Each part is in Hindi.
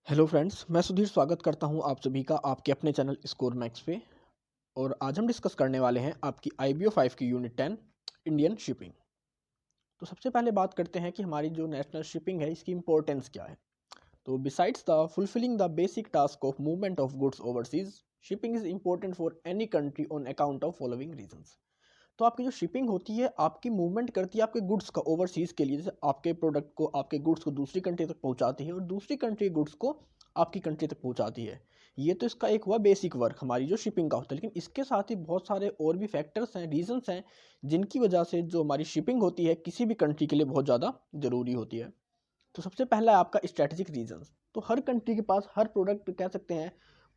हेलो फ्रेंड्स, मैं सुधीर स्वागत करता हूं आप सभी का आपके अपने चैनल स्कोर मैक्स पे। और आज हम डिस्कस करने वाले हैं आपकी IBO 5 की यूनिट 10 इंडियन शिपिंग। तो सबसे पहले बात करते हैं कि हमारी जो नेशनल शिपिंग है इसकी इंपॉर्टेंस क्या है। तो besides the fulfilling the basic task of movement of goods overseas, shipping is important for any country on account of following reasons. तो आपकी जो शिपिंग होती है आपकी मूवमेंट करती है आपके गुड्स का ओवरसीज़ के लिए, जैसे आपके प्रोडक्ट को आपके गुड्स को दूसरी कंट्री तक पहुंचाती है और दूसरी कंट्री गुड्स को आपकी कंट्री तक पहुंचाती है। ये तो इसका एक हुआ बेसिक वर्क हमारी जो शिपिंग का होता है, लेकिन इसके साथ ही बहुत सारे और भी फैक्टर्स हैं, रीजंस हैं, जिनकी वजह से जो हमारी शिपिंग होती है किसी भी कंट्री के लिए बहुत ज़्यादा ज़रूरी होती है। तो सबसे पहला है आपका स्ट्रैटेजिक रीजंस। तो हर कंट्री के पास हर प्रोडक्ट कह सकते हैं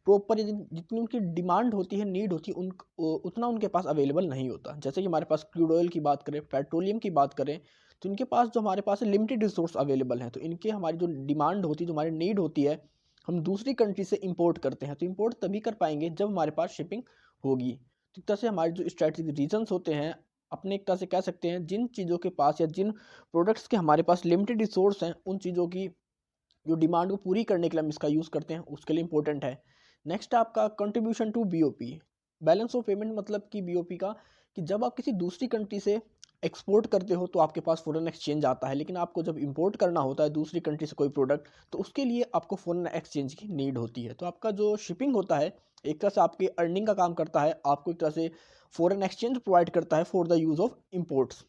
प्रॉपर जितनी उनकी डिमांड होती है, नीड होती है, उतना उनके पास अवेलेबल नहीं होता। जैसे कि हमारे पास क्रूड ऑयल की बात करें, पेट्रोलियम की बात करें, तो इनके पास जो हमारे पास लिमिटेड रिसोर्स अवेलेबल हैं। तो इनके हमारी जो डिमांड होती है, जो हमारी नीड होती है, हम दूसरी कंट्री से इंपोर्ट करते हैं। तो इंपोर्ट तभी कर पाएंगे जब हमारे पास शिपिंग होगी। तो एक तरह से हमारे जो स्ट्रैटेजिक रीजंस होते हैं, अपने एक तरह से कह सकते हैं जिन चीज़ों के पास या जिन प्रोडक्ट्स के हमारे पास लिमिटेड रिसोर्स हैं, उन चीज़ों की जो डिमांड को पूरी करने के लिए हम इसका यूज़ करते हैं, उसके लिए इंपॉर्टेंट है। नेक्स्ट आपका contribution to BOP, balance of payment, मतलब कि BOP का, कि जब आप किसी दूसरी कंट्री से एक्सपोर्ट करते हो तो आपके पास फॉरेन एक्सचेंज आता है, लेकिन आपको जब इंपोर्ट करना होता है दूसरी कंट्री से कोई प्रोडक्ट, तो उसके लिए आपको फॉरेन एक्सचेंज की नीड होती है। तो आपका जो शिपिंग होता है एक तरह से आपकी अर्निंग का काम करता है, आपको एक तरह से फॉरेन एक्सचेंज प्रोवाइड करता है for the use of imports.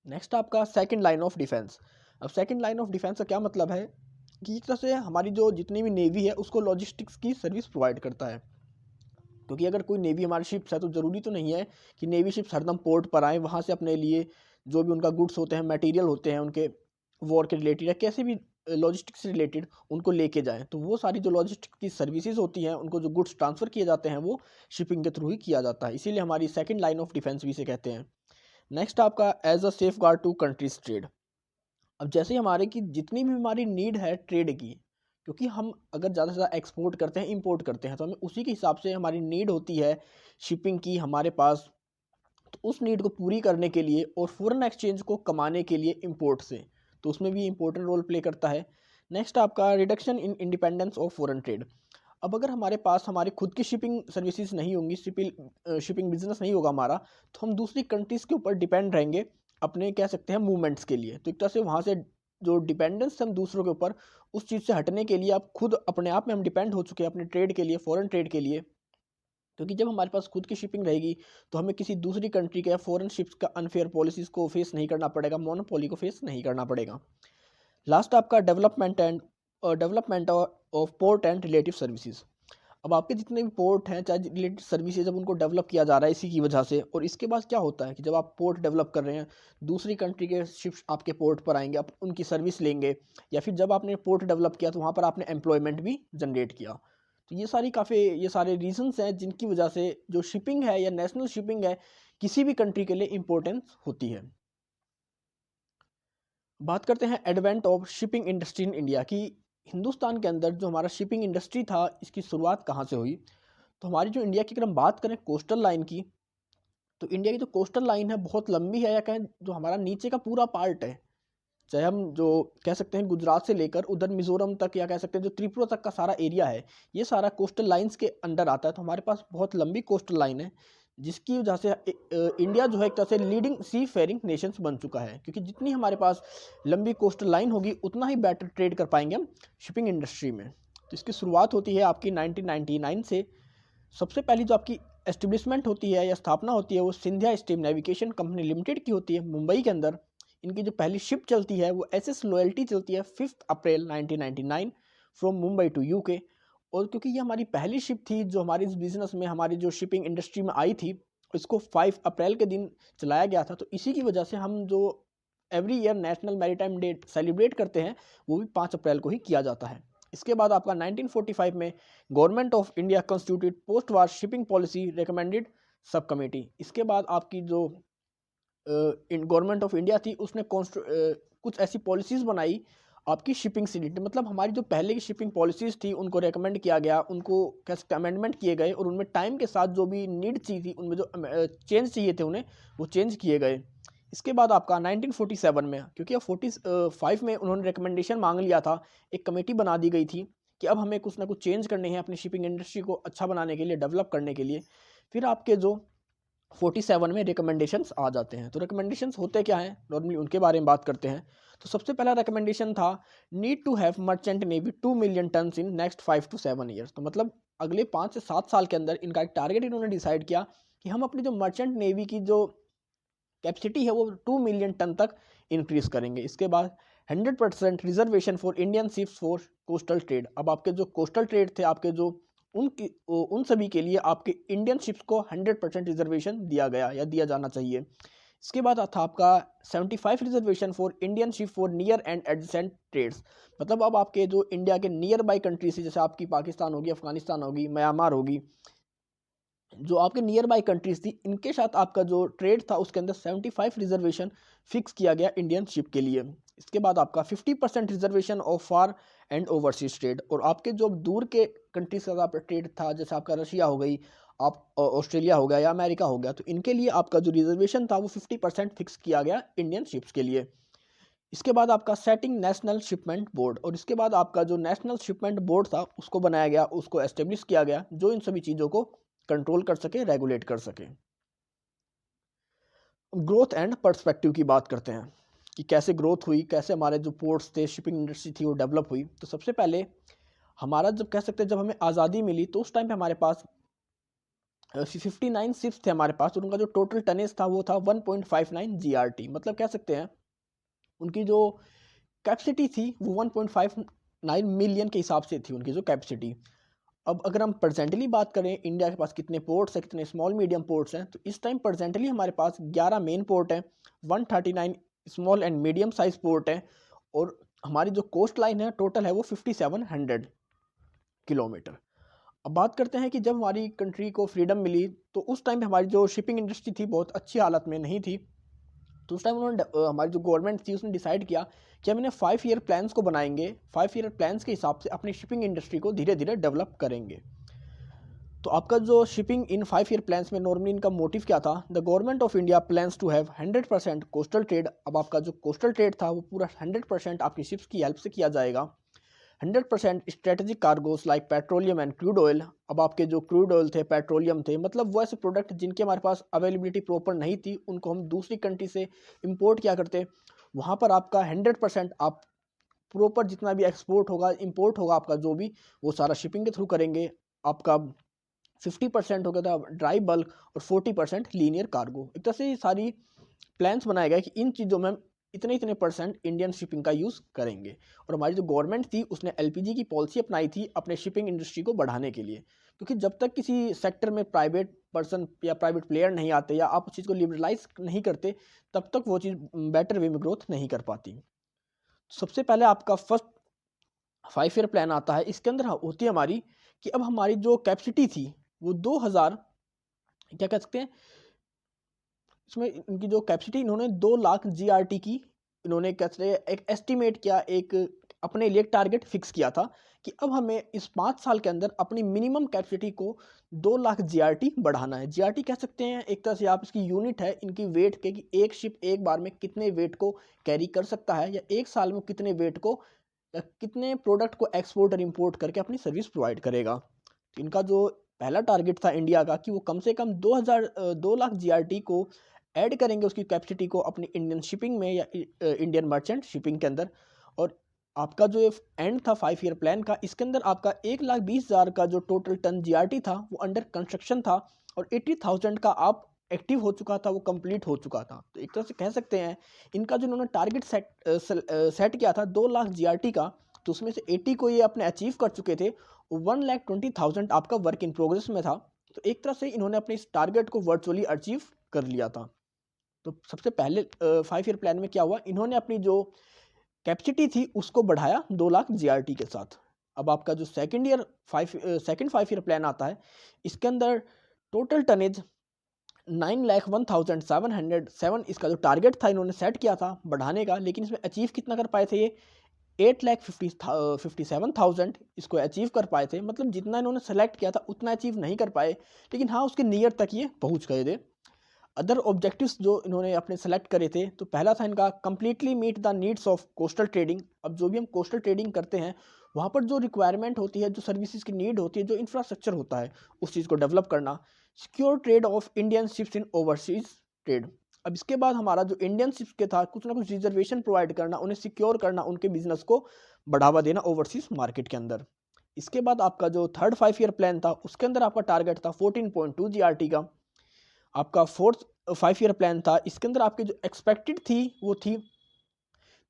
Next आपका सेकंड लाइन ऑफ डिफेंस। अब सेकंड लाइन ऑफ डिफेंस का क्या मतलब है कि एक तरह से हमारी जो जितनी भी नेवी है उसको लॉजिस्टिक्स की सर्विस प्रोवाइड करता है। क्योंकि अगर कोई नेवी हमारी शिप्स है तो ज़रूरी तो नहीं है कि नेवी शिप्स हरदम पोर्ट पर आएँ, वहाँ से अपने लिए जो भी उनका गुड्स होते हैं, मटेरियल होते हैं उनके वॉर के रिलेटेड या कैसे भी लॉजिस्टिक्स से रिलेटेड उनको लेके जाएँ। तो वो सारी जो लॉजिस्टिक्स की सर्विसेज होती हैं, उनको जो गुड्स ट्रांसफ़र किए जाते हैं वो शिपिंग के थ्रू ही किया जाता है। इसीलिए हमारी सेकंड लाइन ऑफ डिफेंस भी इसे कहते हैं। नेक्स्ट आपका as a safeguard to countries trade. अब जैसे ही हमारे की जितनी भी हमारी नीड है ट्रेड की, क्योंकि हम अगर ज़्यादा से ज़्यादा एक्सपोर्ट करते हैं, इंपोर्ट करते हैं, तो हमें उसी के हिसाब से हमारी नीड होती है शिपिंग की हमारे पास। तो उस नीड को पूरी करने के लिए और फॉरेन एक्सचेंज को कमाने के लिए इंपोर्ट से, तो उसमें भी इंपॉर्टेंट रोल प्ले करता है। नेक्स्ट आपका reduction in independence of foreign trade. अब अगर हमारे पास हमारी खुद की शिपिंग सर्विसेज नहीं होंगी, शिपिंग बिजनेस नहीं होगा हमारा, तो हम दूसरी कंट्रीज़ के ऊपर डिपेंड रहेंगे अपने कह सकते हैं मूवमेंट्स के लिए। तो एक तरह से वहाँ से जो डिपेंडेंस हम दूसरों के ऊपर, उस चीज़ से हटने के लिए आप खुद अपने आप में हम डिपेंड हो चुके हैं अपने ट्रेड के लिए, फॉरेन ट्रेड के लिए। क्योंकि जब हमारे पास खुद की शिपिंग रहेगी तो हमें किसी दूसरी कंट्री के या फॉरेन शिप्स का अनफेयर पॉलिसीज़ को फेस नहीं करना पड़ेगा, मोनोपोली को फेस नहीं करना पड़ेगा। लास्ट आपका development of port and relative services. अब आपके जितने भी पोर्ट हैं चाहे रिलेटेड सर्विसेज, अब उनको डेवलप किया जा रहा है इसी की वजह से। और इसके बाद क्या होता है कि जब आप पोर्ट डेवलप कर रहे हैं, दूसरी कंट्री के शिप्स आपके पोर्ट पर आएंगे, आप उनकी सर्विस लेंगे, या फिर जब आपने पोर्ट डेवलप किया तो वहाँ पर आपने एम्प्लॉयमेंट भी जनरेट किया। तो ये सारे रीजंस हैं जिनकी वजह से जो शिपिंग है या नेशनल शिपिंग है किसी भी कंट्री के लिए इम्पोर्टेंस होती है। बात करते हैं advent of shipping industry in India की। हिंदुस्तान के अंदर जो हमारा शिपिंग इंडस्ट्री था इसकी शुरुआत कहाँ से हुई। तो हमारी जो इंडिया की अगर हम बात करें कोस्टल लाइन की, तो इंडिया की जो कोस्टल लाइन है बहुत लंबी है, या कहें जो हमारा नीचे का पूरा पार्ट है, चाहे हम जो कह सकते हैं गुजरात से लेकर उधर मिजोरम तक, या कह सकते हैं जो त्रिपुरा तक का सारा एरिया है, ये सारा कोस्टल लाइंस के अंडर आता है। तो हमारे पास बहुत लंबी कोस्टल लाइन है, जिसकी वजह से इंडिया जो है एक तरह से लीडिंग सी फेयरिंग नेशंस बन चुका है। क्योंकि जितनी हमारे पास लंबी कोस्टल लाइन होगी उतना ही बेटर ट्रेड कर पाएंगे हम शिपिंग इंडस्ट्री में। तो इसकी शुरुआत होती है आपकी 1999 से। सबसे पहली जो आपकी एस्टेब्लिशमेंट होती है या स्थापना होती है वो Scindia Steam Navigation company limited की होती है मुंबई के अंदर। इनकी जो पहली शिप चलती है वो SS लॉयल्टी चलती है 5 अप्रैल 1999 फ्रॉम मुंबई टू UK। और क्योंकि ये हमारी पहली शिप थी जो हमारी इस बिज़नेस में, हमारी जो शिपिंग इंडस्ट्री में आई थी, इसको 5 अप्रैल के दिन चलाया गया था। तो इसी की वजह से हम जो every year national maritime day celebrate करते हैं वो भी 5 अप्रैल को ही किया जाता है। इसके बाद आपका 1945 में government of India constituted post war shipping policy recommended sub committee. इसके बाद आपकी जो गवर्नमेंट ऑफ इंडिया थी उसने कुछ ऐसी पॉलिसीज़ बनाई आपकी शिपिंग से रिलेटेड। मतलब हमारी जो पहले की शिपिंग पॉलिसीज़ थी उनको रेकमेंड किया गया, उनको कह सकते हैं अमेंडमेंट किए गए, और उनमें टाइम के साथ जो भी नीड चाहिए थी, उनमें जो चेंज चाहिए थे उन्हें, वो चेंज किए गए। इसके बाद आपका 1947 में, क्योंकि अब 45 में उन्होंने रिकमेंडेशन मांग लिया था, एक कमेटी बना दी गई थी कि अब हमें कुछ ना कुछ चेंज करने हैं अपनी शिपिंग इंडस्ट्री को अच्छा बनाने के लिए, डेवलप करने के लिए। फिर आपके जो 47 में रिकमेंडेशंस आ जाते हैं। तो रिकमेंडेशंस होते क्या हैं, नॉर्मली उनके बारे में बात करते हैं। तो सबसे पहला रिकमेंडेशन था need to have merchant navy 2 million tons in next 5 to 7 years. तो मतलब अगले 5 से 7 साल के अंदर इनका एक टारगेट इन्होंने डिसाइड किया कि हम अपनी जो मर्चेंट नेवी की जो कैपेसिटी है वो 2 मिलियन टन तक इंक्रीज करेंगे। इसके बाद 100% reservation for Indian ships for coastal trade. अब आपके जो कोस्टल ट्रेड थे, आपके जो उन सभी के लिए आपके इंडियन शिप्स को 100% रिजर्वेशन दिया गया या दिया जाना चाहिए। इसके बाद था आपका 75 reservation for Indian ship for near and adjacent trades. मतलब अब आपके जो इंडिया के नियर बाई कंट्रीज है, जैसे आपकी पाकिस्तान होगी, अफगानिस्तान होगी, म्यांमार होगी, जो आपके नियर बाई कंट्रीज थी, इनके साथ आपका जो ट्रेड था उसके अंदर 75 रिजर्वेशन फिक्स किया गया इंडियन शिप के लिए। इसके बाद आपका 50% reservation of far and overseas trade. और आपके जो दूर के कंट्रीज का ट्रेड था, जैसे आपका रशिया हो गई, आप ऑस्ट्रेलिया हो गया या अमेरिका हो गया, तो इनके लिए आपका जो रिजर्वेशन था वो 50% फिक्स किया गया इंडियन शिप्स के लिए। इसके बाद आपका सेटिंग नेशनल शिपमेंट बोर्ड, और इसके बाद आपका जो नेशनल शिपमेंट बोर्ड था उसको बनाया गया, उसको एस्टेब्लिश किया गया, जो इन सभी चीज़ों को कंट्रोल कर सके, रेगुलेट कर सके। ग्रोथ एंड पर्सपेक्टिव की बात करते हैं कि कैसे ग्रोथ हुई, कैसे हमारे जो पोर्ट्स थे, शिपिंग इंडस्ट्री थी, वो डेवलप हुई। तो सबसे पहले हमारा जब कह सकते हैं जब हमें आज़ादी मिली तो उस टाइम पे हमारे पास 59 शिप्स थे हमारे पास, और उनका जो टोटल टनेज था वो था 1.59 GRT। मतलब कह सकते हैं उनकी जो कैपेसिटी थी वो 1.59 मिलियन के हिसाब से थी उनकी जो कैपेसिटी। अब अगर हम प्रेजेंटली बात करें इंडिया के पास कितने पोर्ट्स हैं, कितने स्मॉल मीडियम पोर्ट्स हैं, तो इस टाइम प्रेजेंटली हमारे पास 11 मेन पोर्ट हैं, 139 small and medium size port हैं, और हमारी जो कोस्ट लाइन है टोटल है वो 5700 किलोमीटर। अब बात करते हैं कि जब हमारी कंट्री को फ्रीडम मिली तो उस टाइम पे हमारी जो शिपिंग इंडस्ट्री थी बहुत अच्छी हालत में नहीं थी। तो उस टाइम उन्होंने हमारी जो गवर्नमेंट थी उसने डिसाइड किया कि हम इन्हें 5 ईयर प्लान्स को बनाएंगे, 5 ईयर प्लान्स के हिसाब से अपनी शिपिंग इंडस्ट्री को धीरे धीरे डेवलप करेंगे। तो आपका जो शिपिंग इन 5 ईयर प्लान्स में नॉर्मली इनका मोटिव क्या था, the government of India plans to have 100% coastal trade. अब आपका जो कोस्टल ट्रेड था वो पूरा 100% आपकी शिप्स की हेल्प से किया जाएगा। 100% strategic cargos like petroleum and crude oil. अब आपके जो क्रूड ऑयल थे, पेट्रोलियम थे, मतलब वो ऐसे प्रोडक्ट जिनके हमारे पास अवेलेबिलिटी प्रॉपर नहीं थी, उनको हम दूसरी कंट्री से इंपोर्ट किया करते। वहाँ पर आपका 100% आप प्रॉपर जितना भी एक्सपोर्ट होगा, इंपोर्ट होगा आपका जो भी, वो सारा शिपिंग के थ्रू करेंगे। आपका 50% हो गया था ड्राई बल्क और 40% लीनियर कार्गो। एक तरह से ये सारी प्लान्स बनाए गए कि इन चीज़ों में हम इतने इतने परसेंट इंडियन शिपिंग का यूज़ करेंगे। और हमारी जो गवर्नमेंट थी उसने LPG की पॉलिसी अपनाई थी अपने शिपिंग इंडस्ट्री को बढ़ाने के लिए, क्योंकि जब तक किसी सेक्टर में प्राइवेट पर्सन या प्राइवेट प्लेयर नहीं आते या आप उस चीज़ को लिबरलाइज नहीं करते, तब तक वो चीज़ बेटर वे में ग्रोथ नहीं कर पाती। सबसे पहले आपका फर्स्ट 5 ईयर प्लान आता है। इसके अंदर होती है हमारी कि अब हमारी जो कैपेसिटी थी वो 2000 क्या कह सकते हैं, इसमें इनकी जो कैपेसिटी इन्होंने 2 लाख GRT की इन्होंने कैसे एक एस्टिमेट किया, एक अपने लिए टारगेट फिक्स किया था कि अब हमें इस 5 साल के अंदर अपनी मिनिमम कैपेसिटी को 2 लाख GRT बढ़ाना है। GRT कह सकते हैं एक तरह से आप इसकी यूनिट है इनकी वेट के, कि एक शिप एक बार में कितने वेट को कैरी कर सकता है, या एक साल में कितने वेट को या कितने प्रोडक्ट को एक्सपोर्ट और इम्पोर्ट करके अपनी सर्विस प्रोवाइड करेगा। तो इनका जो पहला टारगेट था इंडिया का कि वो कम से कम 2 लाख GRT को ऐड करेंगे उसकी कैपेसिटी को अपनी इंडियन शिपिंग में या इंडियन मर्चेंट शिपिंग के अंदर। और आपका जो एंड था 5 ईयर प्लान का, इसके अंदर आपका 1,20,000 का जो टोटल टन GRT था वो अंडर कंस्ट्रक्शन था, और 80,000 का आप एक्टिव हो चुका था, वो कंप्लीट हो चुका था। तो एक तरह से कह सकते हैं इनका जो इन्होंने टारगेट सेट किया था 2 लाख GRT का, तो उसमें से 80 को ये अपने अचीव कर चुके थे, 1,20,000 आपका वर्क इन प्रोग्रेस में था। तो एक तरह से इन्होंने अपने इस टारगेट को वर्चुअली अचीव कर लिया था। तो सबसे पहले 5 ईयर प्लान में क्या हुआ, इन्होंने अपनी जो कैपेसिटी थी उसको बढ़ाया 2 लाख GRT के साथ। अब आपका जो सेकंड 5 ईयर प्लान आता है, इसके अंदर टोटल टनेज 9,01,707 इसका जो टारगेट था इन्होंने सेट किया था बढ़ाने का, लेकिन इसमें अचीव कितना कर पाए थे ये 8,57,000 इसको अचीव कर पाए थे। मतलब जितना इन्होंने सेलेक्ट किया था उतना अचीव नहीं कर पाए, लेकिन हाँ उसके नियर तक ये पहुंच गए थे। अदर ऑब्जेक्टिव्स जो इन्होंने अपने सेलेक्ट करे थे, तो पहला था इनका completely meet the needs of coastal trading. अब जो भी हम कोस्टल ट्रेडिंग करते हैं वहाँ पर जो रिक्वायरमेंट होती है, जो सर्विसेज की नीड होती है, जो इंफ्रास्ट्रक्चर होता है, उस चीज़ को डेवलप करना। Secure trade off Indian ships इन ओवरसीज ट्रेड। अब इसके बाद हमारा जो इंडियन शिप्स के था, कुछ ना कुछ रिजर्वेशन प्रोवाइड करना, उन्हें सिक्योर करना, उनके बिजनेस को बढ़ावा देना ओवरसीज मार्केट के अंदर। इसके बाद आपका जो थर्ड 5 ईयर प्लान था, उसके अंदर आपका टारगेट था 14.2 GRT का। आपका फोर्थ 5 ईयर प्लान था, इसके अंदर आपकी जो एक्सपेक्टेड थी वो थी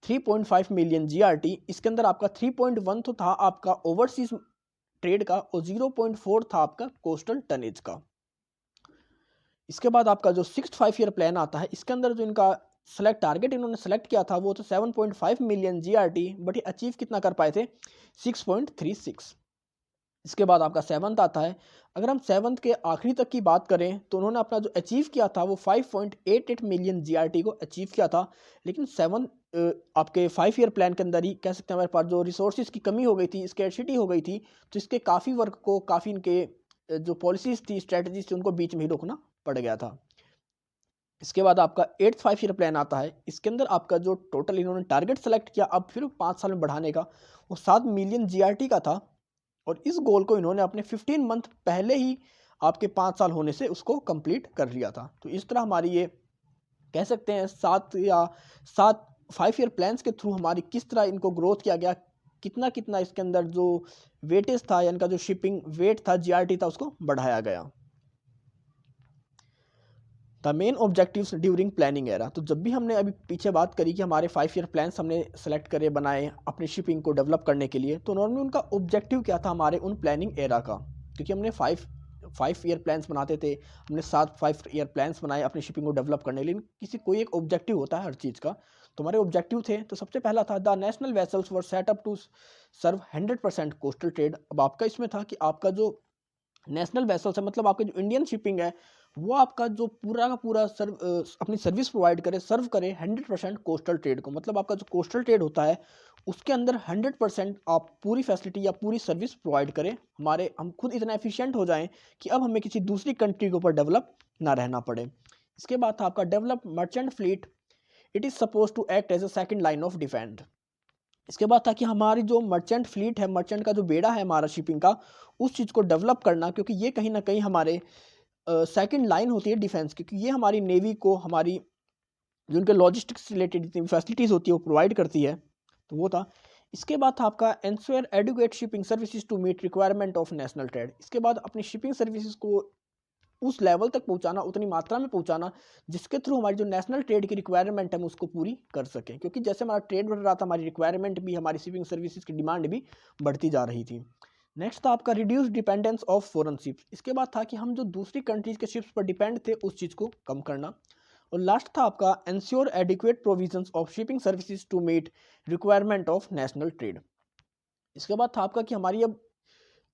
3.5 मिलियन GRT। इसके अंदर आपका 3.1 तो था आपका ओवरसीज ट्रेड का और 0.4 था आपका कोस्टल टनेज का। इसके बाद आपका जो 6th 5 ईयर प्लान आता है, इसके अंदर जो इनका टारगेट इन्होंने सेलेक्ट किया था वो तो 7.5 मिलियन GRT, बट ये अचीव कितना कर पाए थे? 6.36। इसके बाद आपका 7th आता है। अगर हम 7th के आखिरी तक की बात करें तो उन्होंने अपना जो अचीव किया था वो 5.88 मिलियन GRT को अचीव किया था। लेकिन 7 आपके 5 ईयर प्लान के अंदर ही कह सकते हैं हमारे पास जो रिसोर्सेज की कमी हो गई थी, स्कैर्सिटी हो गई थी, तो इसके काफ़ी वर्क को, काफ़ी इनके जो पॉलिसीज थी, स्ट्रेटजीज थी, उनको बीच में ही रोकना पड़ गया था। इसके बाद आपका 8th 5 ईयर प्लान आता है। इसके अंदर आपका जो टोटल इन्होंने टारगेट सेलेक्ट किया अब फिर 5 साल में बढ़ाने का, वो 7 मिलियन GRT का था। और इस गोल को इन्होंने अपने 15 मंथ पहले ही आपके 5 साल होने से उसको कंप्लीट कर लिया था। तो इस तरह हमारी ये कह सकते हैं 7 5 ईयर प्लान्स के थ्रू हमारी किस तरह इनको ग्रोथ किया गया, कितना कितना इसके अंदर जो वेटेज था या इनका जो शिपिंग वेट था, GRT था, उसको बढ़ाया गया। The main objectives during planning era. तो जब भी हमने अभी पीछे बात करी कि हमारे 5 ईयर प्लान्स हमने सेलेक्ट करे, बनाए अपनी शिपिंग को डेवलप करने के लिए, तो नॉर्मली उनका ऑब्जेक्टिव क्या था हमारे उन प्लानिंग एरा का? क्योंकि हमने 5 ईयर प्लान्स बनाते थे, हमने 7 5 ईयर प्लान्स बनाए अपनी शिपिंग को डेवलप करने के लिए। किसी कोई एक ऑब्जेक्टिव होता है हर चीज़ का, तो हमारे ऑब्जेक्टिव थे। तो सबसे पहला था the national vessels were set up to serve 100% coastal trade. अब आपका इसमें था कि आपका जो नेशनल वेसल्स है, मतलब आपकी जो इंडियन शिपिंग है, वो आपका जो पूरा का पूरा अपनी सर्विस प्रोवाइड करे, सर्व करे 100% कोस्टल ट्रेड को। मतलब आपका जो कोस्टल ट्रेड होता है उसके अंदर 100% आप पूरी फैसिलिटी या पूरी सर्विस प्रोवाइड करें। हम खुद इतना एफिशिएंट हो जाएं कि अब हमें किसी दूसरी कंट्री के ऊपर डेवलप ना रहना पड़े। इसके बाद था आपका develop merchant fleet, it is suppose to act as a second line of defence. इसके बाद था कि हमारी जो मर्चेंट फ्लीट है, मर्चेंट का जो बेड़ा है हमारा शिपिंग का, उस चीज़ को डेवलप करना, क्योंकि ये कहीं ना कहीं हमारे सेकंड लाइन होती है डिफेंस की, क्योंकि ये हमारी नेवी को, हमारी जो उनके लॉजिस्टिक्स रिलेटेड जितनी फैसिलिटीज़ होती है वो प्रोवाइड करती है। तो वो था। इसके बाद था आपका ensure adequate shipping services to meet requirement of national trade. इसके बाद अपनी शिपिंग सर्विसेज को उस लेवल तक पहुंचाना, उतनी मात्रा में पहुंचाना जिसके थ्रू हमारी जो नेशनल ट्रेड की रिक्वायरमेंट है हम उसको पूरी कर सकें। क्योंकि जैसे हमारा ट्रेड बढ़ रहा था, हमारी रिक्वायरमेंट भी, हमारी शिपिंग सर्विसेज की डिमांड भी बढ़ती जा रही थी। नेक्स्ट था आपका reduce dependence of foreign ships. इसके बाद था कि हम जो दूसरी कंट्रीज के शिप्स पर डिपेंड थे उस चीज़ को कम करना। और लास्ट था आपका ensure adequate provisions of shipping services to meet requirement of national trade. इसके बाद था आपका कि हमारी अब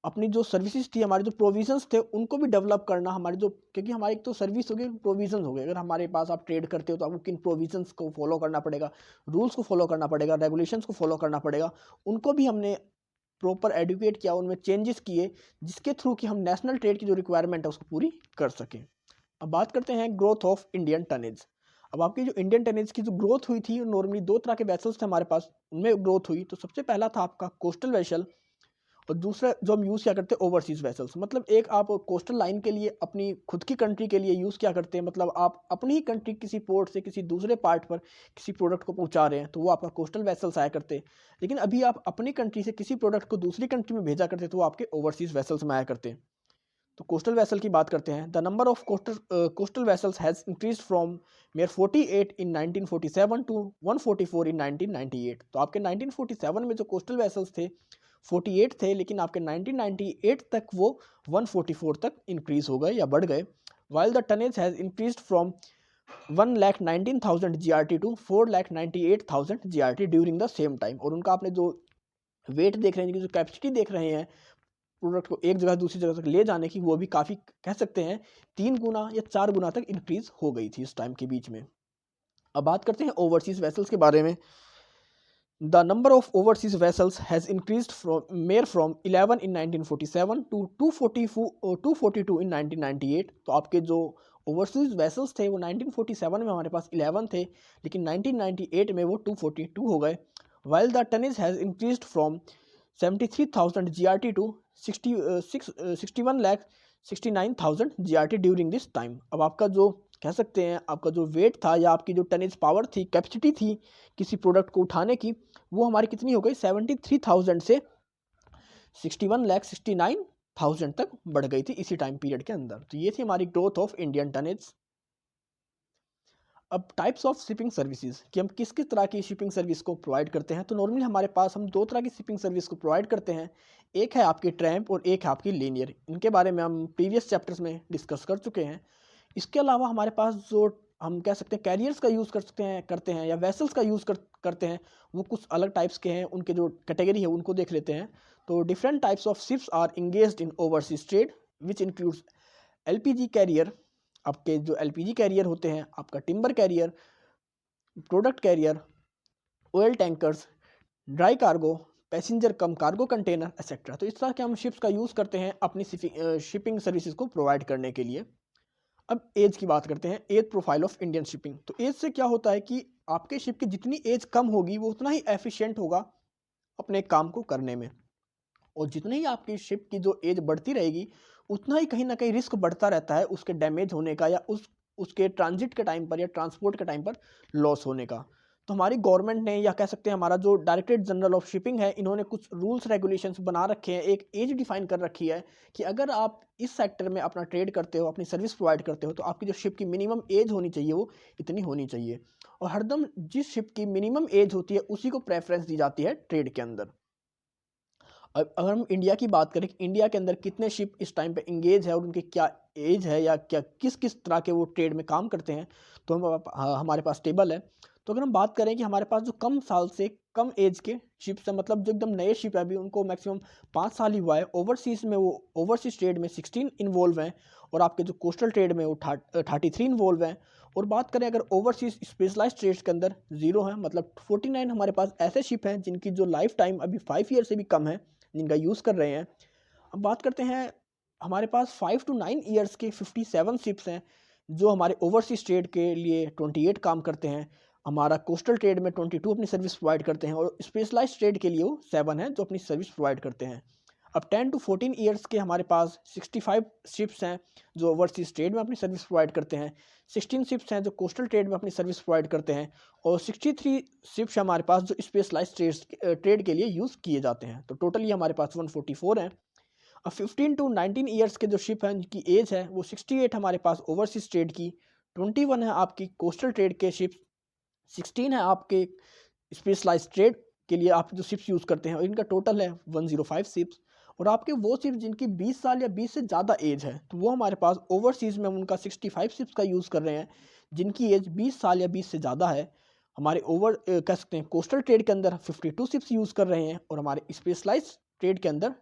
अपनी जो सर्विसेज थी, हमारे जो प्रोविजंस थे, उनको भी डेवलप करना। हमारी जो, क्योंकि हमारी एक तो सर्विस हो गई, प्रोविजंस हो गए। अगर हमारे पास आप ट्रेड करते हो तो आपको किन प्रोविजंस को फॉलो करना पड़ेगा, रूल्स को फॉलो करना पड़ेगा, रेगुलेशंस को फॉलो करना पड़ेगा, उनको भी हमने प्रॉपर एडुकेट किया, उनमें चेंजेस किए, जिसके थ्रू कि हम नेशनल ट्रेड की जो रिक्वायरमेंट है उसको पूरी कर सकें। अब बात करते हैं ग्रोथ ऑफ इंडियन टनेज। अब आपकी जो इंडियन टनेज की जो ग्रोथ हुई थी, नॉर्मली 2 तरह के वेसल्स थे हमारे पास, उनमें ग्रोथ हुई। तो सबसे पहला था आपका कोस्टल वेसल, और दूसरा जो हम यूज़ क्या करते हैं, ओवरसीज वेसल्स। मतलब एक आप कोस्टल लाइन के लिए अपनी खुद की कंट्री के लिए यूज़ क्या करते हैं, मतलब आप अपनी ही कंट्री किसी पोर्ट से किसी दूसरे पार्ट पर किसी प्रोडक्ट को पहुंचा रहे हैं, तो वो आपका कोस्टल वेसल्स आया करते। लेकिन अभी आप अपनी कंट्री से किसी प्रोडक्ट को दूसरी कंट्री में भेजा करते, तो वो आपके ओवरसीज वेसल्स में आया करते। तो कोस्टल वेसल की बात करते हैं। The number of coastal vessels has increase from mere 48 in 1947 to 144 in 1998। तो आपके 1947 में जो कोस्टल वेसल्स थे 48 थे, लेकिन आपके 1998 तक वो 144 तक इंक्रीज हो गए या बढ़ गए। While the tonnage has increase from 1,19,000 GRT to 4,98,000 GRT during the same time. और उनका आपने जो वेट देख रहे हैं, जो कैपेसिटी देख रहे हैं प्रोडक्ट को एक जगह दूसरी जगह तक ले जाने की, वो भी काफ़ी कह सकते हैं 3 गुना या 4 गुना तक इंक्रीज हो गई थी इस टाइम के बीच में। अब बात करते हैं ओवरसीज वेसल्स के बारे में। The number of overseas vessels has increased from 11 in 1947 to 242 in 1998। तो आपके जो ओवरसीज वेसल्स थे वो 1947 में हमारे पास 11 थे, लेकिन 1998 में वो 242 हो गए। While the tonnage has increased from 73,000 GRT to 61,69,000 GRT during this time. अब आपका जो कह सकते हैं आपका जो वेट था या आपकी जो टनेज पावर थी, कैपेसिटी थी किसी प्रोडक्ट को उठाने की, वो हमारी कितनी हो गई 73,000 से 61,69,000 तक बढ़ गई थी इसी टाइम पीरियड के अंदर। तो ये थी हमारी ग्रोथ ऑफ इंडियन टनेज। अब टाइप्स ऑफ शिपिंग सर्विसेज कि हम किस किस तरह की शिपिंग सर्विस को प्रोवाइड करते हैं। तो नॉर्मली हमारे पास हम दो तरह की शिपिंग सर्विस को प्रोवाइड करते हैं, एक है आपकी ट्रैम्प और एक है आपकी लीनियर। इनके बारे में हम प्रीवियस चैप्टर्स में डिस्कस कर चुके हैं। इसके अलावा हमारे पास जो हम कह सकते हैं कैरियर्स का यूज़ करते हैं या वेसल्स का यूज़ करते हैं, वो कुछ अलग टाइप्स के हैं। उनके जो कैटेगरी है उनको देख लेते हैं। तो different types of ships are engaged in overseas trade which includes LPG carrier, आपके जो LPG कैरियर होते हैं, आपका timber carrier, product carrier, oil tankers, dry cargo, passenger cum cargo container etcetera. तो इस तरह के हम शिप्स का यूज़ करते हैं अपनी शिपिंग सर्विसेज को प्रोवाइड करने के लिए। अब एज की बात करते हैं, age profile of Indian shipping. तो एज से क्या होता है कि आपके शिप की जितनी एज कम होगी वो उतना ही एफिशिएंट होगा अपने काम को करने में, और जितनी ही आपकी शिप की जो एज बढ़ती रहेगी उतना ही कहीं ना कहीं रिस्क बढ़ता रहता है उसके डैमेज होने का या उसके ट्रांजिट के टाइम पर या ट्रांसपोर्ट के टाइम पर लॉस होने का। तो हमारी गवर्नमेंट ने या कह सकते हैं हमारा जो डायरेक्टरेट जनरल ऑफ शिपिंग है, इन्होंने कुछ रूल्स रेगुलेशंस बना रखे हैं, एक एज डिफाइन कर रखी है कि अगर आप इस सेक्टर में अपना ट्रेड करते हो, अपनी सर्विस प्रोवाइड करते हो, तो आपकी जो शिप की मिनिमम एज होनी चाहिए वो इतनी होनी चाहिए। और हरदम जिस शिप की मिनिमम एज होती है उसी को प्रेफरेंस दी जाती है ट्रेड के अंदर। अब अगर हम इंडिया की बात करें कि इंडिया के अंदर कितने शिप इस टाइम पे इंगेज है और उनकी क्या एज है या क्या किस किस तरह के वो ट्रेड में काम करते हैं, तो हमारे पास टेबल है। तो अगर हम बात करें कि हमारे पास जो कम साल से कम एज के शिप्स हैं, मतलब जो एकदम नए शिप है, अभी उनको मैक्सिमम 5 साल ही हुआ है, ओवरसीज में वो ओवरसीज ट्रेड में 16 इन्वॉल्व हैं और आपके जो कोस्टल ट्रेड में वो 33 इन्वॉल्व हैं। और बात करें अगर ओवरसीज स्पेशलाइज ट्रेड्स के अंदर 0 है, मतलब 49 हमारे पास ऐसे शिप हैं जिनकी जो लाइफ टाइम अभी 5 ईयर से भी कम है, जिनका यूज़ कर रहे हैं। अब बात करते हैं हमारे पास 5 to 9 ईयर्स के 57 शिप्स हैं जो हमारे ओवरसीज ट्रेड के लिए 28 काम करते हैं, हमारा कोस्टल ट्रेड में 22 अपनी सर्विस प्रोवाइड करते हैं, और स्पेशलाइज ट्रेड के लिए वो 7 हैं जो अपनी सर्विस प्रोवाइड करते हैं। अब 10 to 14 ईयर्स के हमारे पास 65 शिप्स हैं जो ओवरसीज ट्रेड में अपनी सर्विस प्रोवाइड करते हैं, 16 शिप्स हैं जो कोस्टल ट्रेड में अपनी सर्विस प्रोवाइड करते हैं, और 63 शिप्स हमारे पास जो स्पेशलाइज ट्रेड के लिए यूज़ किए जाते हैं। तो टोटली हमारे पास 144 हैं। अब 15 to 19 ईयर्स के जो शिप हैं जिनकी एज है वो 68 हमारे पास ओवरसीज ट्रेड की, 21 है आपकी कोस्टल ट्रेड के शिप्स, 16 है आपके स्पेशलाइज ट्रेड के लिए आप जो शिप्स यूज़ करते हैं, और इनका टोटल है 105 शिप्स। और आपके वो शिप्स जिनकी 20 साल या 20 से ज़्यादा एज है, तो वो हमारे पास ओवरसीज़ में हम उनका 65 शिप्स का यूज़ कर रहे हैं जिनकी एज 20 साल या 20 से ज़्यादा है। हमारे कह सकते हैं कोस्टल ट्रेड के अंदर 52 शिप्स यूज़ कर रहे हैं, और हमारे स्पेशलाइज ट्रेड के अंदर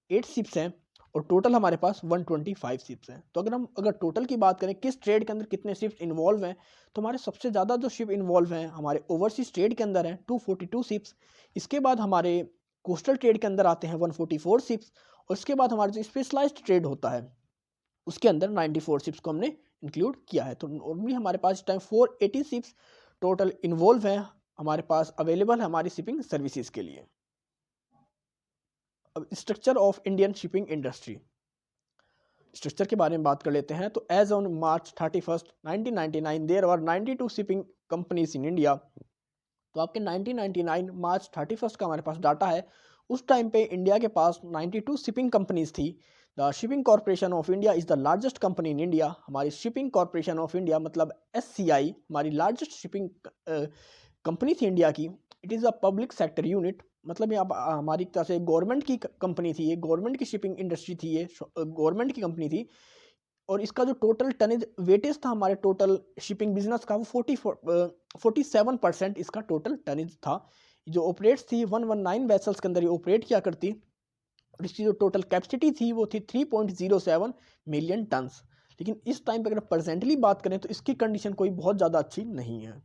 8 शिप्स हैं, और टोटल हमारे पास 125 शिप्स हैं। तो अगर टोटल की बात करें किस ट्रेड के अंदर कितने शिप्स इन्वॉल्व हैं, तो हमारे सबसे ज़्यादा जो शिप इन्वॉल्व हैं हमारे ओवरसीज ट्रेड के अंदर हैं 242 शिप्स। इसके बाद हमारे कोस्टल ट्रेड के अंदर आते हैं 144 शिप्स, और इसके बाद हमारा जो स्पेशलाइज्ड ट्रेड होता है उसके अंदर 94 शिप्स को हमने इंक्लूड किया है। तो नॉर्मली हमारे पास इस टाइम 480 शिप्स टोटल इन्वॉल्व हैं हमारे पास अवेलेबल है हमारी शिपिंग सर्विसेज के लिए। अब structure of Indian shipping industry, structure के बारे में बात कर लेते हैं। तो as on March 31 1999 there were 92 shipping companies in India. तो आपके 1999 मार्च 31 का हमारे पास डाटा है। उस टाइम पे इंडिया के पास 92 शिपिंग कंपनीज थी। The shipping corporation of India is the largest company in India. हमारी शिपिंग कॉर्पोरेशन ऑफ इंडिया मतलब SCI हमारी लार्जेस्ट शिपिंग कंपनी थी इंडिया की। It is a public sector unit, मतलब ये हमारी तरह से गवर्नमेंट की कंपनी थी, ये गवर्नमेंट की शिपिंग इंडस्ट्री थी, ये गवर्नमेंट की कंपनी थी। और इसका जो टोटल टनेज वेटेज था हमारे टोटल शिपिंग बिजनेस का वो 47% इसका टोटल टनेज था। जो ऑपरेट्स थी 119 वेसल्स के अंदर ये ऑपरेट किया करती, और इसकी जो टोटल कैपेसिटी थी वो थी 3.07 मिलियन टन्स। लेकिन इस टाइम पर अगर प्रेजेंटली बात करें तो इसकी कंडीशन कोई बहुत ज़्यादा अच्छी नहीं है।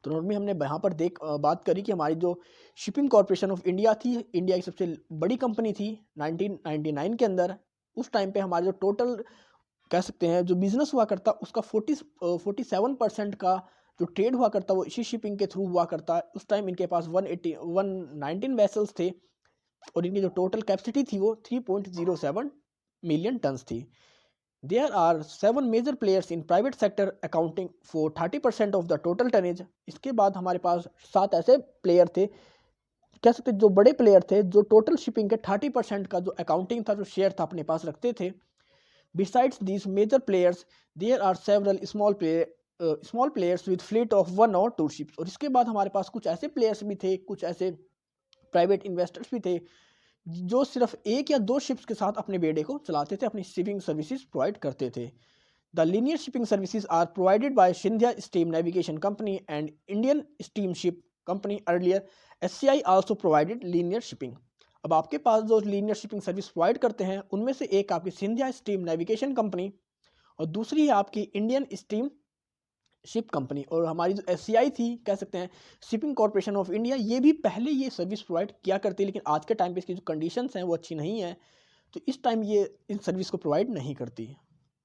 तो नॉर्मली हमने यहाँ पर बात करी कि हमारी जो शिपिंग कॉर्पोरेशन ऑफ इंडिया थी, इंडिया की सबसे बड़ी कंपनी थी 1999 के अंदर। उस टाइम पे हमारे जो टोटल कह सकते हैं जो बिजनेस हुआ करता उसका 47% का जो ट्रेड हुआ करता वो इसी शिपिंग के थ्रू हुआ करता। उस टाइम इनके पास 119 वेसल्स थे और इनकी जो टोटल कैपेसिटी थी वो 3.07 मिलियन टन्स थी। There are 7 major players in private sector accounting for 30% of the total tonnage। इसके बाद हमारे पास 7 ऐसे प्लेयर थे, कह सकते जो बड़े प्लेयर थे जो टोटल शिपिंग के 30% का जो अकाउंटिंग था, जो शेयर था, अपने पास रखते थे। Besides these major players, there are several small players with fleet of 1 or 2 ships। और इसके बाद हमारे पास कुछ ऐसे प्लेयर्स भी थे, कुछ ऐसे प्राइवेट इन्वेस्टर्स भी थे जो सिर्फ 1 या 2 शिप्स के साथ अपने बेड़े को चलाते थे, अपनी शिपिंग सर्विसेज प्रोवाइड करते थे। The liner shipping services are provided by Scindia Steam Navigation Company and Indian Steamship Company. Earlier SCI also provided liner shipping. अब आपके पास जो लीनियर शिपिंग सर्विस प्रोवाइड करते हैं उनमें से एक आपकी सिंधिया स्टीम नेविगेशन कंपनी और दूसरी है आपकी इंडियन स्टीम शिप कंपनी। और हमारी जो SCI थी, कह सकते हैं शिपिंग कॉर्पोरेशन ऑफ इंडिया, ये भी पहले ये सर्विस प्रोवाइड किया करती है, लेकिन आज के टाइम पे इसकी जो कंडीशंस हैं वो अच्छी नहीं है, तो इस टाइम ये इन सर्विस को प्रोवाइड नहीं करती।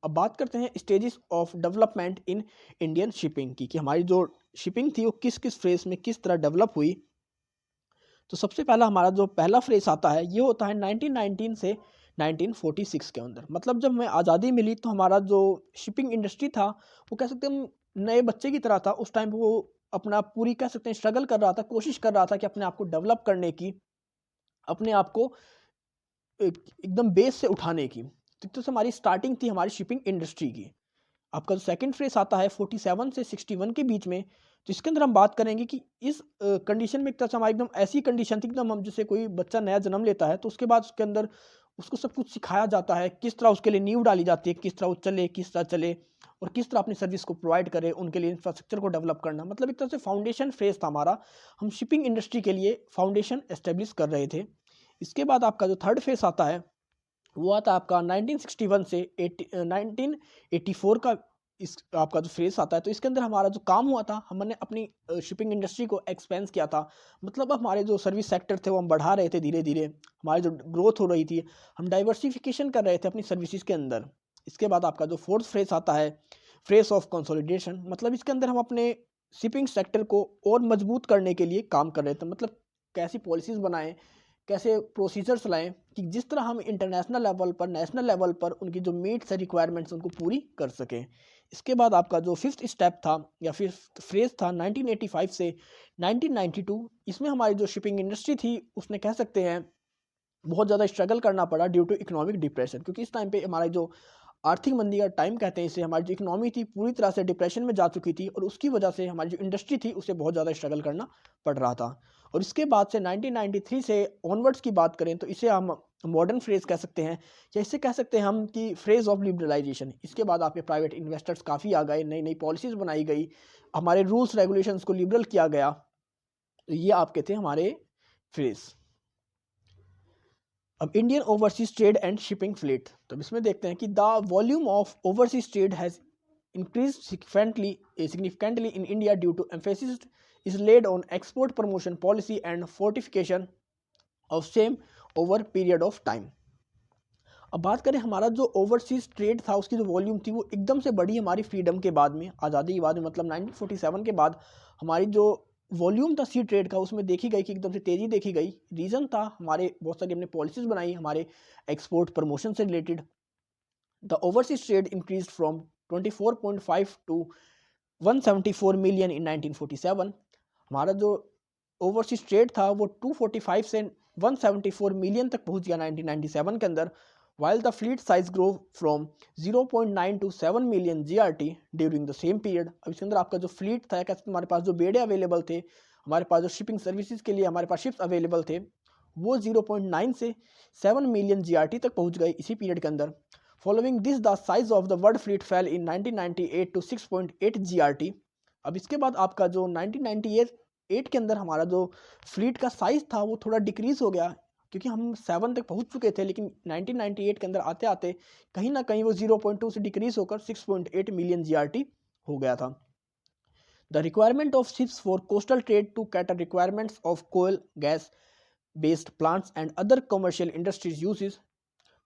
अब बात करते हैं stages of development in Indian shipping की, कि हमारी जो शिपिंग थी वो किस किस फेज में किस तरह डेवलप हुई। तो सबसे पहला हमारा जो पहला फेज आता है ये होता है 1919 से 1946 के अंदर। मतलब जब हमें आज़ादी मिली तो हमारा जो शिपिंग इंडस्ट्री था वो कह सकते हैं नए बच्चे की तरह था। उस टाइम वो अपना पूरी कह सकते हैं स्ट्रगल कर रहा था, कोशिश कर रहा था कि अपने आप को डेवलप करने की, अपने आप को एकदम बेस से उठाने की। तो हमारी स्टार्टिंग थी हमारी शिपिंग इंडस्ट्री की। आपका जो सेकंड फेज आता है 47 से 61 के बीच में, तो इसके अंदर हम बात करेंगे कि इस कंडीशन में एक तरह से हमारी एकदम ऐसी कंडीशन थी, एकदम हम जैसे कोई बच्चा नया जन्म लेता है तो उसके बाद उसके अंदर उसको सब कुछ सिखाया जाता है, किस तरह उसके लिए नींव डाली जाती है, किस तरह वो चले, किस तरह चले और किस तरह अपनी सर्विस को प्रोवाइड करे, उनके लिए इंफ्रास्ट्रक्चर को डेवलप करना। मतलब एक तरह से फाउंडेशन फेज था हमारा, हम शिपिंग इंडस्ट्री के लिए फाउंडेशन एस्टेब्लिश कर रहे थे। इसके बाद आपका जो थर्ड फेज आता है वो आता है आपका 1961 से 1984 का इस आपका जो फेज आता है। तो इसके अंदर हमारा जो काम हुआ था, हमने अपनी शिपिंग इंडस्ट्री को एक्सपेंस किया था। मतलब हमारे जो सर्विस सेक्टर थे वो हम बढ़ा रहे थे, धीरे धीरे हमारी जो ग्रोथ हो रही थी, हम डाइवर्सिफिकेशन कर रहे थे अपनी सर्विसेज के अंदर। इसके बाद आपका जो फोर्थ फेज आता है फेज ऑफ कंसोलिडेशन। मतलब इसके अंदर हम अपने शिपिंग सेक्टर को और मजबूत करने के लिए काम कर रहे थे। मतलब कैसी पॉलिसीज़ बनाएं, कैसे प्रोसीजर्स लाएं कि जिस तरह हम इंटरनेशनल लेवल पर, नेशनल लेवल पर उनकी जो मीट्स है रिक्वायरमेंट्स उनको पूरी कर सकें। इसके बाद आपका जो फिफ्थ स्टेप था या फिफ्थ फेज था 1985 से 1992, इसमें हमारी जो शिपिंग इंडस्ट्री थी उसने कह सकते हैं बहुत ज़्यादा स्ट्रगल करना पड़ा ड्यू टू इकोनॉमिक डिप्रेशन। क्योंकि इस टाइम पे हमारा जो आर्थिक मंदी का टाइम कहते हैं इसे, हमारी जो इकोनॉमी थी पूरी तरह से डिप्रेशन में जा चुकी थी और उसकी वजह से हमारी जो इंडस्ट्री थी उसे बहुत ज़्यादा स्ट्रगल करना पड़ रहा था। और इसके बाद से 1993 से ऑनवर्ड्स की बात करें तो इसे हम मॉडर्न फ्रेज कह सकते हैं, या इसे कह सकते हैं हम कि फ्रेज ऑफ लिबरलाइजेशन। इसके बाद आपके प्राइवेट इन्वेस्टर्स काफ़ी आ गए, नई नई पॉलिसीज़ बनाई गई, हमारे रूल्स रेगुलेशंस को लिबरल किया गया। तो ये आपके थे हमारे फ्रेज। अब Indian overseas trade and shipping fleet, तो इसमें देखते हैं कि the volume of overseas trade has increase significantly in India due to emphasis is laid on export promotion policy and fortification of same over period of time। अब बात करें हमारा जो ओवरसीज ट्रेड था उसकी जो वॉल्यूम थी वो एकदम से बढ़ी हमारी फ्रीडम के बाद में, आज़ादी के बाद में। मतलब 1947 के बाद हमारी जो वॉल्यूम था सी ट्रेड का उसमें देखी गई कि एकदम से तेज़ी देखी गई। रीज़न था हमारे बहुत सारी हमने पॉलिसीज़ बनाई हमारे एक्सपोर्ट प्रमोशन से related. The overseas trade increase from 24.5 to 174 million in 1947। हमारा जो ओवरसीज ट्रेड था वो 245 से 174 मिलियन तक पहुंच गया 1997 के अंदर। while the fleet size grow from 0.9 to 7 million GRT during the same period। अब इसके अंदर आपका जो फ्लीट था, कैसे हमारे पास जो बेड़े अवेलेबल थे, हमारे पास जो शिपिंग सर्विसेज के लिए हमारे पास शिप्स अवेलेबल थे, वो 0.9 से 7 मिलियन GRT तक पहुंच गए इसी पीरियड के अंदर। Following this the size of the world fleet fell in 1998 to 6.8 GRT। अब इसके बाद आपका जो 1998 के अंदर हमारा जो फ्लीट का साइज था वो थोड़ा डिक्रीज हो गया, क्योंकि हम 7 तक पहुंच चुके थे, लेकिन 1998 के अंदर आते आते कहीं ना कहीं वो 0.2 से डिक्रीज होकर 6.8 मिलियन GRT हो गया था। The requirement of ships for coastal trade to cater requirements of coal, gas based plants and other commercial industries uses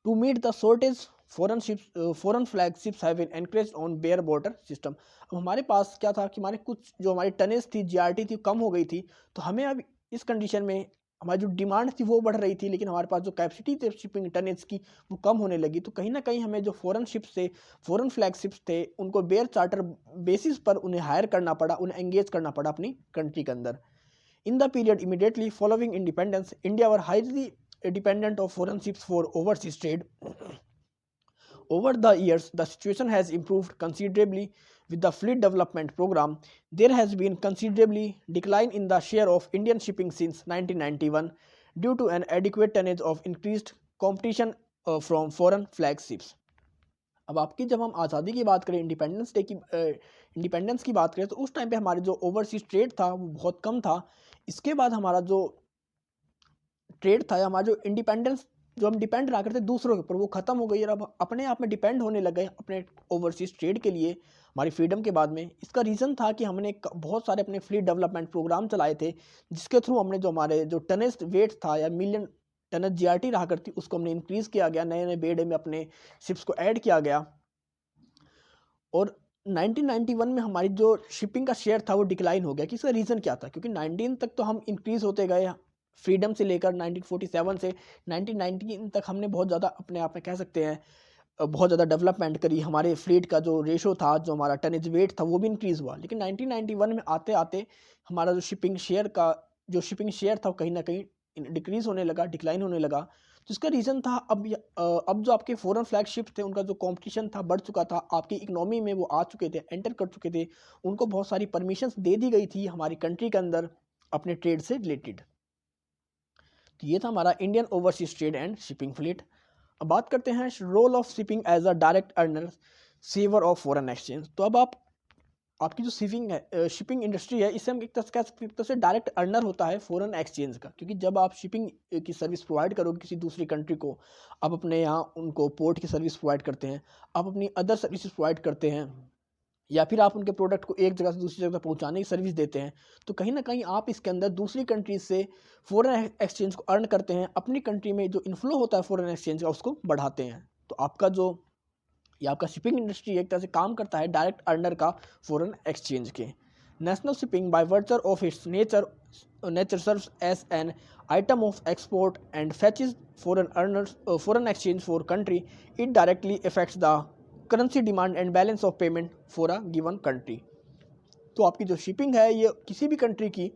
to meet the shortage foreign flag ships have been encouraged on bare border system. अब हमारे पास क्या था कि हमारे कुछ जो हमारी टनेज थी, जीआरटी थी, कम हो गई थी, तो हमें अब इस कंडीशन में हमारी जो डिमांड थी वो बढ़ रही थी, लेकिन हमारे पास जो कैपेसिटी थी शिपिंग टनेज की वो कम होने लगी। तो कहीं ना कहीं हमें जो फॉरेन शिप्स थे, फॉरेन फ्लैग शिप्स थे, उनको बेयर चार्टर बेसिस पर उन्हें हायर करना पड़ा, उन्हें एंगेज करना पड़ा अपनी कंट्री के अंदर। In the period immediately following independence, India were highly dependent of foreign ships for overseas trade. Over the years, the situation has improved considerably with the fleet development program. There has been considerably decline in the share of Indian shipping since 1991 due to an adequate tonnage of increased competition from foreign flag ships. अब आपकी जब हम आज़ादी की बात करें, इंडिपेंडेंस की बात करें, तो उस टाइम पे हमारे जो ओवरसीज ट्रेड था वो बहुत कम था। इसके बाद हमारा जो ट्रेड था, हमारा जो इंडिपेंडेंस, जो हम डिपेंड रहा करते दूसरों के ऊपर, वो ख़त्म हो गई और अब अपने आप में डिपेंड होने लगे अपने ओवरसीज ट्रेड के लिए हमारी फ्रीडम के बाद में। इसका रीज़न था कि हमने बहुत सारे अपने फ्लीट डेवलपमेंट प्रोग्राम चलाए थे, जिसके थ्रू हमने जो हमारे जो टनेज वेट था या मिलियन टनज जीआरटी रहा करती, उसको हमने इंक्रीज़ किया गया, नए नए बेड़े में अपने शिप्स को ऐड किया गया। और 1991 में हमारी जो शिपिंग का शेयर था वो डिक्लाइन हो गया। कि इसका रीज़न क्या था? क्योंकि 19 तक तो हम इंक्रीज़ होते गए, फ्रीडम से लेकर 1947 से 1919 तक हमने बहुत ज़्यादा अपने आप में कह सकते हैं बहुत ज़्यादा डेवलपमेंट करी। हमारे फ्लीट का जो रेशो था, जो हमारा टनेज वेट था, वो भी इंक्रीज़ हुआ। लेकिन 1991 में आते आते हमारा जो शिपिंग शेयर था वो कहीं ना कहीं डिक्रीज़ होने लगा, डिक्लाइन होने लगा। तो इसका रीज़न था अब जो आपके फॉरेन फ्लैगशिप थे उनका जो कंपटीशन था बढ़ चुका था, आपकी इकोनॉमी में वो आ चुके थे, एंटर कर चुके थे, उनको बहुत सारी परमिशंस दे दी गई थी हमारी कंट्री के अंदर अपने ट्रेड से रिलेटेड। तो ये था हमारा Indian overseas trade and shipping fleet. अब बात करते हैं role of shipping as a direct earner, saver of foreign exchange. तो अब आपकी जो शिपिंग इंडस्ट्री है, इससे हम एक तरह से डायरेक्ट अर्नर होता है फॉरेन एक्सचेंज का। क्योंकि जब आप शिपिंग की सर्विस प्रोवाइड करोगे किसी दूसरी कंट्री को, आप अपने यहाँ उनको पोर्ट की सर्विस प्रोवाइड करते हैं, आप अपनी अदर सर्विसेज प्रोवाइड करते हैं, या फिर आप उनके प्रोडक्ट को एक जगह से दूसरी जगह पहुँचाने की सर्विस देते हैं, तो कहीं ना कहीं आप इसके अंदर दूसरी कंट्रीज से फॉरेन एक्सचेंज को अर्न करते हैं। अपनी कंट्री में जो इन्फ्लो होता है फॉरेन एक्सचेंज का, उसको बढ़ाते हैं। तो आपका शिपिंग इंडस्ट्री एक तरह से काम करता है डायरेक्ट अर्नर का फॉरेन एक्सचेंज के। नेशनल शिपिंग बाय वर्चर of its nature serves as an item of export and fetches foreign exchange for country. It directly affects the currency demand and balance of payment for a given country. तो आपकी जो शिपिंग है ये किसी भी कंट्री की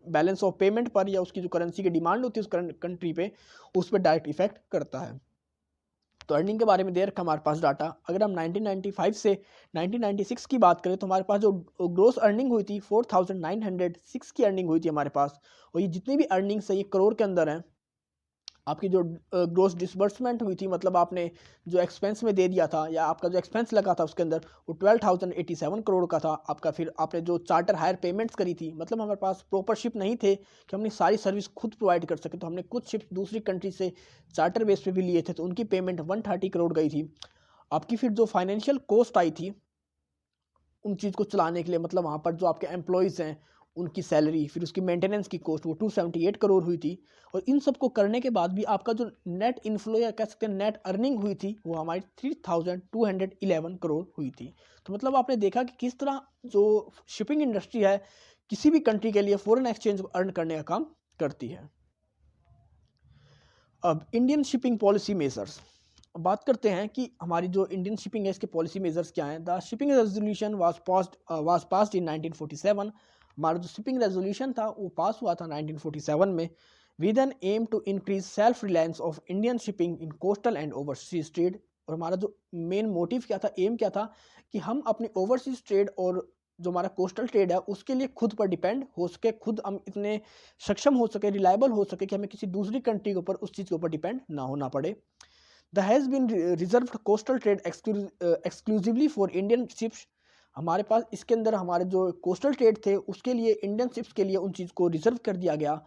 बैलेंस ऑफ पेमेंट पर या उसकी जो करेंसी की डिमांड होती है उस कंट्री पे, उस पर डायरेक्ट इफेक्ट करता है। तो अर्निंग के बारे में दे रखा हमारे पास डाटा। अगर हम 1995 से 1996 की बात करें तो हमारे पास जो ग्रोस अर्निंग हुई थी 4906 की अर्निंग हुई थी हमारे पास। और ये जितनी भी अर्निंग्स है ये करोड़ के अंदर हैं। आपकी जो ग्रोस डिसबर्समेंट हुई थी, मतलब आपने जो एक्सपेंस में दे दिया था या आपका जो एक्सपेंस लगा था उसके अंदर, वो 12,087 करोड़ का था आपका। फिर आपने जो चार्टर हायर पेमेंट्स करी थी, मतलब हमारे पास प्रॉपर शिप नहीं थे कि हमने सारी सर्विस खुद प्रोवाइड कर सके, तो हमने कुछ शिप दूसरी कंट्री से चार्टर बेस पे भी लिए थे, तो उनकी पेमेंट 130 करोड़ गई थी आपकी। फिर जो फाइनेंशियल कॉस्ट आई थी उन चीज़ को चलाने के लिए, मतलब वहाँ पर जो आपके एम्प्लॉयज़ हैं उनकी सैलरी, फिर उसकी मेंटेनेंस की कॉस्ट, वो 278 करोड़ हुई थी। और इन सब को करने के बाद भी आपका जो नेट इन्फ्लो या कह सकते हैं नेट अर्निंग हुई थी वो हमारी 3211 करोड़ हुई थी। तो मतलब आपने देखा कि किस तरह जो शिपिंग इंडस्ट्री है किसी भी कंट्री के लिए फॉरेन एक्सचेंज अर्न करने का काम करती है। अब इंडियन शिपिंग पॉलिसी मेजर्स बात करते हैं कि हमारी जो इंडियन शिपिंग है इसके पॉलिसी मेजर्स क्या हैं। The shipping resolution was passed in 1947। हमारा जो शिपिंग रेजोल्यूशन था वो पास हुआ था 1947 में। With an aim to increase self reliance of Indian shipping in coastal and overseas trade. और हमारा जो मेन मोटिव क्या था, एम क्या था, कि हम अपनी ओवरसीज ट्रेड और जो हमारा कोस्टल ट्रेड है उसके लिए खुद पर डिपेंड हो सके, खुद हम इतने सक्षम हो सके, रिलायबल हो सके कि हमें किसी दूसरी कंट्री के ऊपर उस चीज़ के ऊपर डिपेंड ना होना पड़े। There has been reserved coastal trade exclusively for Indian ships। हमारे पास इसके अंदर हमारे जो कोस्टल ट्रेड थे उसके लिए, इंडियन शिप्स के लिए उन चीज़ को रिजर्व कर दिया गया।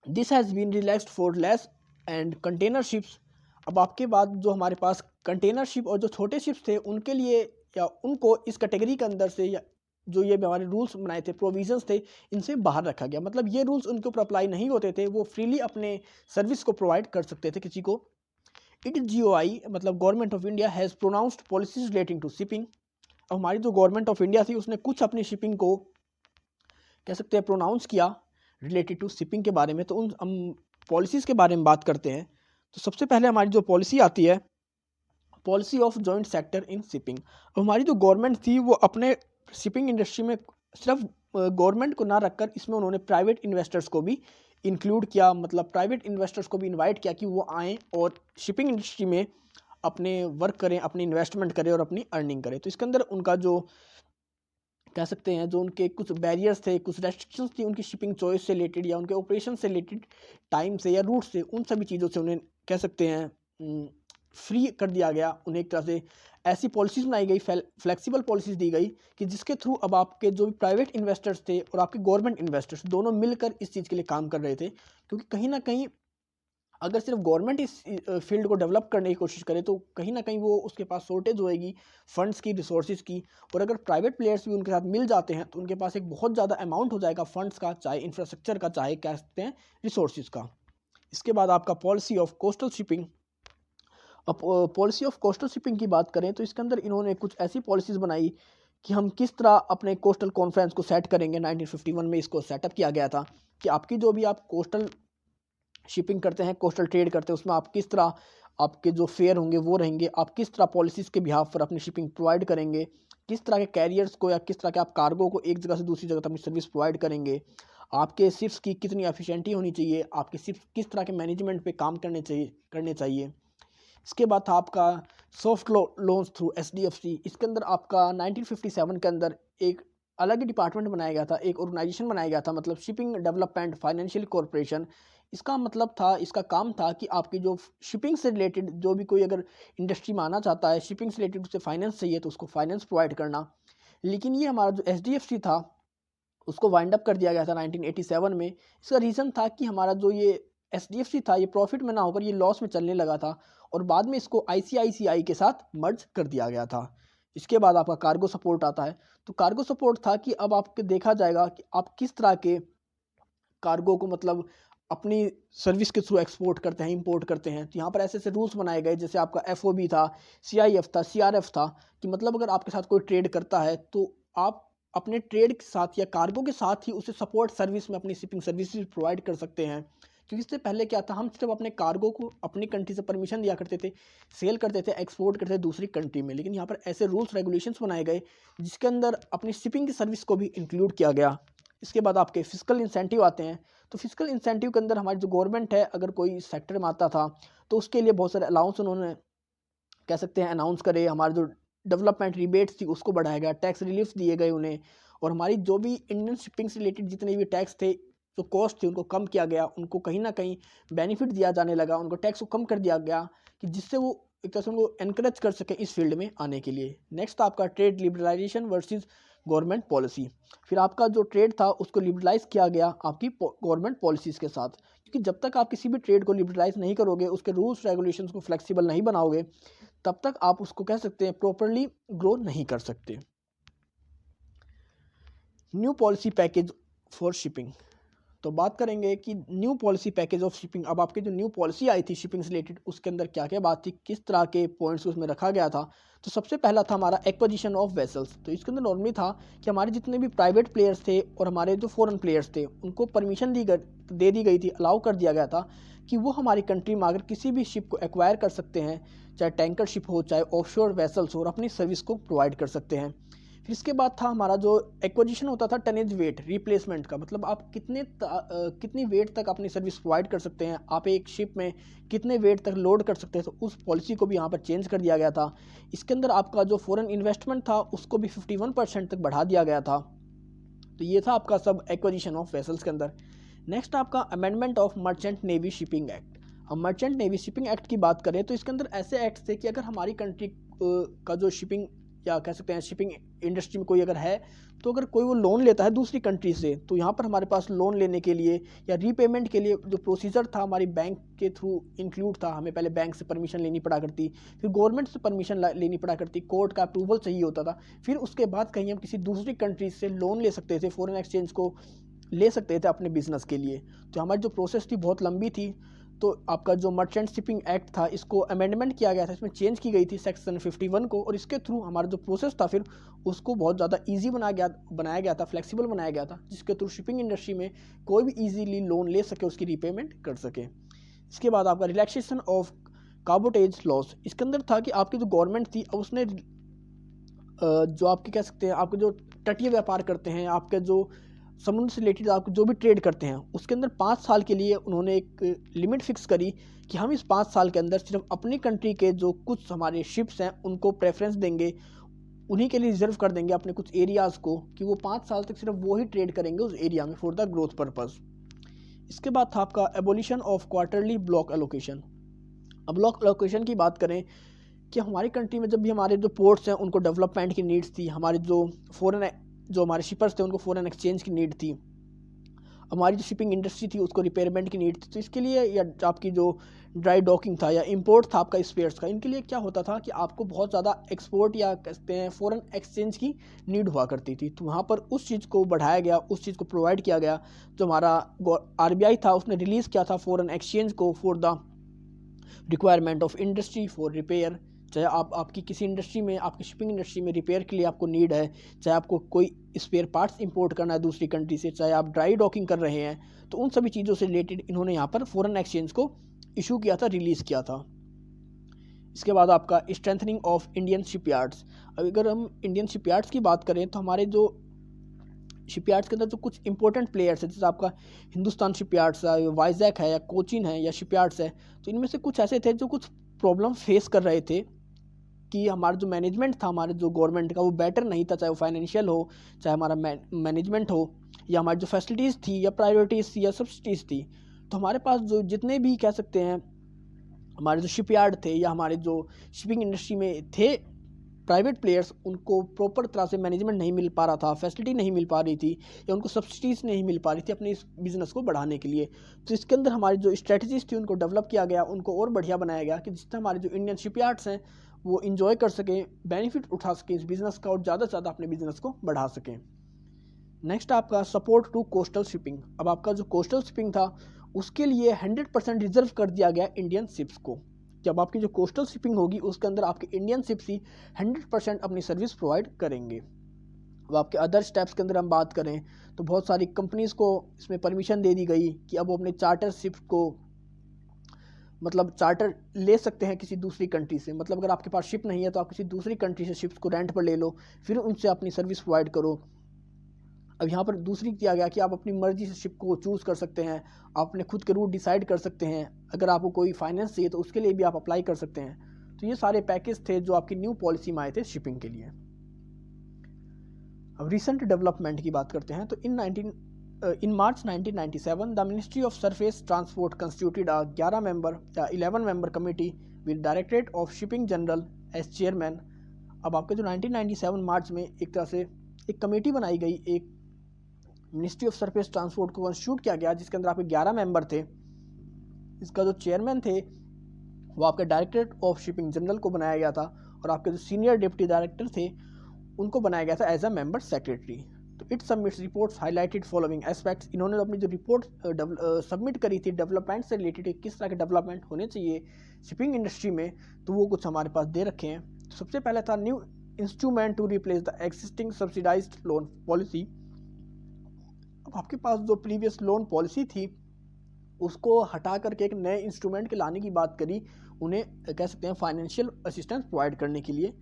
This has been relaxed for less and container ships. अब आपके बाद जो हमारे पास कंटेनर शिप और जो छोटे शिप्स थे उनके लिए, या उनको इस कैटेगरी के अंदर से, या जो ये हमारे रूल्स बनाए थे, प्रोविजंस थे, इनसे बाहर रखा गया। मतलब ये रूल्स उनके ऊपर अप्लाई नहीं होते थे, वो फ्रीली अपने सर्विस को प्रोवाइड कर सकते थे किसी को। इट GOI मतलब government of India has pronounced policies relating to shipping. अब हमारी जो गवर्नमेंट ऑफ इंडिया थी उसने कुछ अपनी शिपिंग को कह सकते हैं प्रोनाउंस किया रिलेटेड टू शिपिंग के बारे में। तो उन हम पॉलिसीज़ के बारे में बात करते हैं। तो सबसे पहले हमारी जो पॉलिसी आती है, policy of joint sector in shipping. अब हमारी जो गवर्नमेंट थी वो अपने शिपिंग इंडस्ट्री में सिर्फ गवर्नमेंट को ना रखकर इसमें उन्होंने प्राइवेट इन्वेस्टर्स को भी इंक्लूड किया, मतलब प्राइवेट इन्वेस्टर्स को भी इनवाइट किया कि वो आएँ और शिपिंग इंडस्ट्री में अपने वर्क करें, अपनी इन्वेस्टमेंट करें और अपनी अर्निंग करें। तो इसके अंदर उनका जो कह सकते हैं जो उनके कुछ बैरियर्स थे, कुछ रेस्ट्रिक्शंस थी उनकी शिपिंग चॉइस से रिलेटेड या उनके ऑपरेशन से रिलेटेड, टाइम से या रूट से, उन सभी चीज़ों से उन्हें कह सकते हैं फ्री कर दिया गया। उन्हें एक तरह से ऐसी पॉलिसीज़ बनाई गई, फ्लेक्सिबल पॉलिसीज़ दी गई कि जिसके थ्रू अब आपके जो भी प्राइवेट इन्वेस्टर्स थे और आपके गवर्नमेंट इन्वेस्टर्स दोनों मिलकर इस चीज़ के लिए काम कर रहे थे। क्योंकि कहीं ना कहीं अगर सिर्फ गवर्नमेंट इस फील्ड को डेवलप करने की कोशिश करे तो कहीं ना कहीं वो उसके पास शॉर्टेज होएगी फंड्स की, रिसोर्सेज की। और अगर प्राइवेट प्लेयर्स भी उनके साथ मिल जाते हैं तो उनके पास एक बहुत ज़्यादा अमाउंट हो जाएगा फंड्स का, चाहे इंफ्रास्ट्रक्चर का, चाहे कह सकते हैं रिसोर्सेज का। इसके बाद आपका पॉलिसी ऑफ कोस्टल शिपिंग। अब पॉलिसी ऑफ कोस्टल शिपिंग की बात करें तो इसके अंदर इन्होंने कुछ ऐसी पॉलिसीज़ बनाई कि हम किस तरह अपने कोस्टल कॉन्फ्रेंस को सेट करेंगे। 1951 में इसको सेटअप किया गया था कि आपकी जो भी आप कोस्टल शिपिंग करते हैं, कोस्टल ट्रेड करते हैं, उसमें आप किस तरह आपके जो फेयर होंगे वो रहेंगे, आप किस तरह पॉलिसीज़ के बिहाफ पर अपनी शिपिंग प्रोवाइड करेंगे, किस तरह के कैरियर्स को या किस तरह के आप कार्गो को एक जगह से दूसरी जगह तक अपनी सर्विस प्रोवाइड करेंगे, आपके शिप्स की कितनी एफिशिएंटी होनी चाहिए, आपके शिप्स किस तरह के मैनेजमेंट पे काम करने चाहिए। इसके बाद था आपका सॉफ्ट लोन्स थ्रू SDFC। इसके अंदर आपका 1957 के अंदर एक अलग ही डिपार्टमेंट बनाया गया था, एक ऑर्गेनाइजेशन बनाया गया था, मतलब शिपिंग डेवलपमेंट फाइनेंशियल कॉरपोरेशन। इसका मतलब था, इसका काम था कि आपकी जो शिपिंग से रिलेटेड जो भी कोई अगर इंडस्ट्री में आना चाहता है, शिपिंग से रिलेटेड उसे फाइनेंस चाहिए तो उसको फाइनेंस प्रोवाइड करना। लेकिन ये हमारा जो SDFC था उसको वाइंड अप कर दिया गया था 1987 में। इसका रीज़न था कि हमारा जो ये SDFC था ये प्रॉफिट में ना होकर ये लॉस में चलने लगा था और बाद में इसको ICICI के साथ मर्ज कर दिया गया था। इसके बाद आपका कार्गो सपोर्ट आता है। तो कार्गो सपोर्ट था कि अब आपके देखा जाएगा कि आप किस तरह के कार्गो को मतलब अपनी सर्विस के थ्रू एक्सपोर्ट करते हैं, इंपोर्ट करते हैं। तो यहाँ पर ऐसे ऐसे रूल्स बनाए गए, जैसे आपका FOB था, CIF था, CRF था, कि मतलब अगर आपके साथ कोई ट्रेड करता है तो आप अपने ट्रेड के साथ या कार्गो के साथ ही उसे सपोर्ट सर्विस में अपनी शिपिंग सर्विसेज प्रोवाइड कर सकते हैं। क्योंकि इससे पहले क्या था, हम सिर्फ अपने कार्गो को अपनी कंट्री से परमिशन दिया करते थे, सेल करते थे, एक्सपोर्ट करते थे दूसरी कंट्री में। लेकिन यहाँ पर ऐसे रूल्स रेगुलेशंस बनाए गए जिसके अंदर अपनी शिपिंग की सर्विस को भी इंक्लूड किया गया। इसके बाद आपके फिजिकल इंसेंटिव आते हैं। तो फिजिकल इंसेंटिव के अंदर हमारी जो गवर्नमेंट है, अगर कोई सेक्टर में आता था तो उसके लिए बहुत सारे अलाउंस उन्होंने कह सकते हैं अनाउंस करे। हमारे जो डेवलपमेंट रिबेट्स थी उसको बढ़ाया गया, टैक्स रिलीफ दिए गए उन्हें, और हमारी जो भी इंडियन शिपिंग से रिलेटेड जितने भी टैक्स थे, जो कॉस्ट थी, उनको कम किया गया। उनको कहीं ना कहीं बेनिफिट दिया जाने लगा, उनको टैक्स को कम कर दिया गया कि जिससे वो एक तरह से उनको एनकरेज कर सके इस फील्ड में आने के लिए। नेक्स्ट आपका trade liberalisation versus government policy. फिर आपका जो ट्रेड था उसको लिबरलाइज किया गया आपकी गवर्नमेंट पॉलिसीज़ के साथ, क्योंकि जब तक आप किसी भी ट्रेड को लिबरलाइज नहीं करोगे, उसके रूल्स रेगुलेशंस को फ्लेक्सिबल नहीं बनाओगे, तब तक आप उसको कह सकते हैं प्रॉपरली ग्रो नहीं कर सकते। New policy package for shipping. तो बात करेंगे कि new policy package of shipping. अब आपकी जो न्यू पॉलिसी आई थी शिपिंग से रिलेटेड, उसके अंदर क्या क्या बात थी, किस तरह के पॉइंट्स उसमें रखा गया था। तो सबसे पहला था हमारा एक्विजिशन ऑफ वेसल्स। तो इसके अंदर नॉर्मली था कि हमारे जितने भी प्राइवेट प्लेयर्स थे और हमारे जो फॉरेन प्लेयर्स थे उनको परमिशन दे दी गई थी, अलाउ कर दिया गया था कि वो हमारी कंट्री में आकर किसी भी शिप को एक्वायर कर सकते हैं, चाहे टैंकर शिप हो, चाहे ऑफशोर वेसल्स हो, और अपनी सर्विस को प्रोवाइड कर सकते हैं। फिर इसके बाद था हमारा जो एक्विजिशन होता था टनेज वेट रिप्लेसमेंट का, मतलब आप कितनी वेट तक अपनी सर्विस प्रोवाइड कर सकते हैं, आप एक शिप में कितने वेट तक लोड कर सकते हैं। तो उस पॉलिसी को भी यहाँ पर चेंज कर दिया गया था। इसके अंदर आपका जो फॉरेन इन्वेस्टमेंट था उसको भी 51% तक बढ़ा दिया गया था। तो ये था आपका सब एक्विजिशन ऑफ वेसल्स के अंदर। नेक्स्ट आपका amendment of merchant navy shipping act. हम मर्चेंट नेवी शिपिंग एक्ट की बात करें तो इसके अंदर ऐसे एक्ट थे कि अगर हमारी कंट्री का जो शिपिंग या कह सकते हैं शिपिंग इंडस्ट्री में कोई अगर है, तो अगर कोई वो लोन लेता है दूसरी कंट्री से, तो यहाँ पर हमारे पास लोन लेने के लिए या रीपेमेंट के लिए जो प्रोसीजर था हमारी बैंक के थ्रू इंक्लूड था। हमें पहले बैंक से परमिशन लेनी पड़ा करती, फिर गवर्नमेंट से परमिशन लेनी पड़ा करती, कोर्ट का अप्रूवल चाहिए होता था, फिर उसके बाद कहीं हम किसी दूसरी कंट्री से लोन ले सकते थे, फॉरेन एक्सचेंज को ले सकते थे अपने बिजनेस के लिए। तो हमारी जो प्रोसेस थी बहुत लंबी थी। तो आपका जो मर्चेंट शिपिंग एक्ट था इसको अमेंडमेंट किया गया था, इसमें चेंज की गई थी सेक्शन 51 को, और इसके थ्रू हमारा जो प्रोसेस था फिर उसको बहुत ज़्यादा ईजी बनाया गया था, फ्लेक्सिबल बनाया गया था, जिसके थ्रू शिपिंग इंडस्ट्री में कोई भी ईजीली लोन ले सके, उसकी रीपेमेंट कर सके। इसके बाद आपका रिलैक्सेशन ऑफ काबोटेज लॉस, इसके अंदर था कि आपकी जो गवर्नमेंट थी अब उसने जो आपके कह सकते हैं आपके जो तटीय व्यापार करते हैं, आपके जो समुद्र से रिलेटेड आप जो भी ट्रेड करते हैं, उसके अंदर 5 साल के लिए उन्होंने एक लिमिट फिक्स करी कि हम इस 5 साल के अंदर सिर्फ अपनी कंट्री के जो कुछ हमारे शिप्स हैं उनको प्रेफरेंस देंगे, उन्हीं के लिए रिजर्व कर देंगे अपने कुछ एरियाज़ को, कि वो 5 साल तक सिर्फ वो ही ट्रेड करेंगे उस एरिया में फॉर द ग्रोथ पर्पज़। इसके बाद था आपका abolition of quarterly block allocation. अब ब्लॉक एलोकेशन की बात करें कि हमारी कंट्री में जब भी हमारे जो पोर्ट्स हैं उनको डेवलपमेंट की नीड्स थी, हमारे जो हमारे शिपर्स थे उनको फॉरेन एक्सचेंज की नीड थी, हमारी जो शिपिंग इंडस्ट्री थी उसको रिपेयरमेंट की नीड थी, तो इसके लिए या आपकी जो ड्राई डॉकिंग था या इंपोर्ट था आपका स्पेयर्स का, इनके लिए क्या होता था कि आपको बहुत ज़्यादा एक्सपोर्ट या कहते हैं फॉरेन एक्सचेंज की नीड हुआ करती थी। तो वहाँ पर उस चीज़ को बढ़ाया गया, उस चीज़ को प्रोवाइड किया गया। जो हमारा RBI था उसने रिलीज़ किया था फॉरेन एक्सचेंज को for the requirement of industry for repair, चाहे आपकी किसी इंडस्ट्री में, आपकी शिपिंग इंडस्ट्री में रिपेयर के लिए आपको नीड है, चाहे आपको कोई स्पेयर पार्ट्स इंपोर्ट करना है दूसरी कंट्री से, चाहे आप ड्राई डॉकिंग कर रहे हैं, तो उन सभी चीज़ों से रिलेटेड इन्होंने यहाँ पर फॉरेन एक्सचेंज को इशू किया था, रिलीज़ किया था। इसके बाद आपका स्ट्रेंथनिंग ऑफ इंडियन शिपयार्ड्स। अब अगर हम इंडियन शिपयार्ड्स की बात करें तो हमारे जो शिपयार्ड्स के अंदर जो कुछ इंपॉर्टेंट प्लेयर्स है, जैसे आपका हिंदुस्तान शिपयार्ड्स है, वाइजैक है या कोचिन है या शिपयार्ड्स है, तो इनमें से कुछ ऐसे थे जो कुछ प्रॉब्लम फेस कर रहे थे कि हमारा जो मैनेजमेंट था हमारे जो गवर्नमेंट का वो बेटर नहीं था, चाहे वो फाइनेंशियल हो, चाहे हमारा मैनेजमेंट हो, या हमारी जो फैसिलिटीज़ थी या प्रायोरिटीज़ थी या सब्सिडीज़ थी। तो हमारे पास जो जितने भी कह सकते हैं हमारे जो शिपयार्ड थे या हमारे जो शिपिंग इंडस्ट्री में थे प्राइवेट प्लेयर्स, उनको प्रॉपर तरह से मैनेजमेंट नहीं मिल पा रहा था, फैसिलिटी नहीं मिल पा रही थी, या उनको सब्सिडीज़ नहीं मिल पा रही थी अपने इस बिज़नेस को बढ़ाने के लिए। तो इसके अंदर हमारी जो स्ट्रेटजीज थी उनको डेवलप किया गया, उनको और बढ़िया बनाया गया कि जिससे हमारे जो इंडियन शिपयार्ड्स हैं वो इंजॉय कर सकें, बेनिफिट उठा सकें इस बिज़नेस का और ज़्यादा से ज़्यादा अपने बिज़नेस को बढ़ा सकें। नेक्स्ट आपका सपोर्ट टू कोस्टल शिपिंग। अब आपका जो कोस्टल शिपिंग था उसके लिए 100% रिजर्व कर दिया गया इंडियन शिप्स को। जब आपकी जो कोस्टल शिपिंग होगी उसके अंदर आपके इंडियन शिप्स ही 100% अपनी सर्विस प्रोवाइड करेंगे। अब आपके अदर स्टेप्स के अंदर हम बात करें तो बहुत सारी कंपनीज़ को इसमें परमिशन दे दी गई कि अब वो अपने चार्टर शिप्स को मतलब चार्टर ले सकते हैं किसी दूसरी कंट्री से। मतलब अगर आपके पास शिप नहीं है तो आप किसी दूसरी कंट्री से शिप्स को रेंट पर ले लो, फिर उनसे अपनी सर्विस प्रोवाइड करो। अब यहाँ पर दूसरी किया गया कि आप अपनी मर्जी से शिप को चूज़ कर सकते हैं, आप अपने खुद के रूट डिसाइड कर सकते हैं, अगर आपको कोई फाइनेंस चाहिए तो उसके लिए भी आप अप्लाई कर सकते हैं। तो ये सारे पैकेज थे जो आपकी न्यू पॉलिसी में आए थे शिपिंग के लिए। अब रिसेंट डेवलपमेंट की बात करते हैं तो in March 1997 the ministry of surface transport constituted a 11 member committee with directorate of shipping general as chairman. अब आपके जो 1997 मार्च में एक तरह से एक कमेटी बनाई गई, एक मिनिस्ट्री ऑफ सरफेस ट्रांसपोर्ट को कंस्टिट्यूट किया गया जिसके अंदर आपके 11 मेंबर थे। इसका जो चेयरमैन थे वो आपके डायरेक्टरेट ऑफ शिपिंग जनरल को बनाया गया था, और आपके जो सीनियर डिप्टी डायरेक्टर थे उनको बनाया गया था एज अ मेंबर सेक्रेटरी। तो it submits reports highlighted following aspects. इन्होंने अपनी जो रिपोर्ट सबमिट करी थी डेवलपमेंट से रिलेटेड, किस तरह के डेवलपमेंट होने चाहिए शिपिंग इंडस्ट्री में, तो वो कुछ हमारे पास दे रखे हैं। तो सबसे पहले था new instrument to replace the existing subsidised loan policy. अब आपके पास जो प्रीवियस लोन पॉलिसी थी उसको हटा करके एक नए इंस्ट्रूमेंट के लाने की बात करी, उन्हें कह सकते हैं फाइनेंशियल असिस्टेंस प्रोवाइड करने के लिए।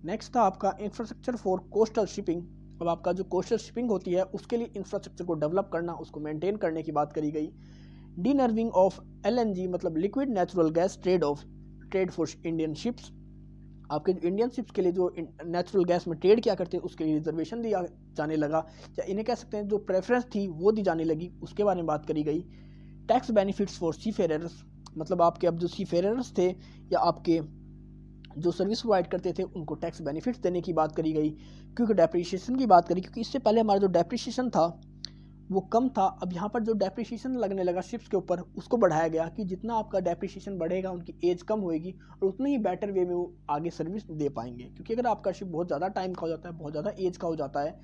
नेक्स्ट था आपका इंफ्रास्ट्रक्चर फॉर कोस्टल शिपिंग। अब आपका जो कोस्टल शिपिंग होती है उसके लिए इंफ्रास्ट्रक्चर को डेवलप करना, उसको मेंटेन करने की बात करी गई। डीनर्विंग ऑफ LNG मतलब liquid natural gas trade for Indian ships. आपके जो इंडियन शिप्स के लिए जो नेचुरल गैस में ट्रेड किया करते हैं उसके लिए रिजर्वेशन दिया जाने लगा, या इन्हें कह सकते हैं जो प्रेफरेंस थी वो दी जाने लगी, उसके बारे में बात करी गई। टैक्स बेनिफिट्स फॉर सीफेरर्स, मतलब आपके अब जो सीफेरर्स थे या आपके जो सर्विस प्रोवाइड करते थे उनको टैक्स बेनिफिट्स देने की बात करी गई। क्योंकि डेप्रिसिएशन की बात करी, क्योंकि इससे पहले हमारा जो डेप्रिसिएशन था वो कम था, अब यहाँ पर जो डेप्रिसिएशन लगने लगा शिप्स के ऊपर उसको बढ़ाया गया कि जितना आपका डेप्रिसिएशन बढ़ेगा उनकी एज कम होएगी और उतने ही बेटर वे में वो आगे सर्विस दे पाएंगे। क्योंकि अगर आपका शिप बहुत ज़्यादा टाइम का हो जाता है, बहुत ज़्यादा एज का हो जाता है,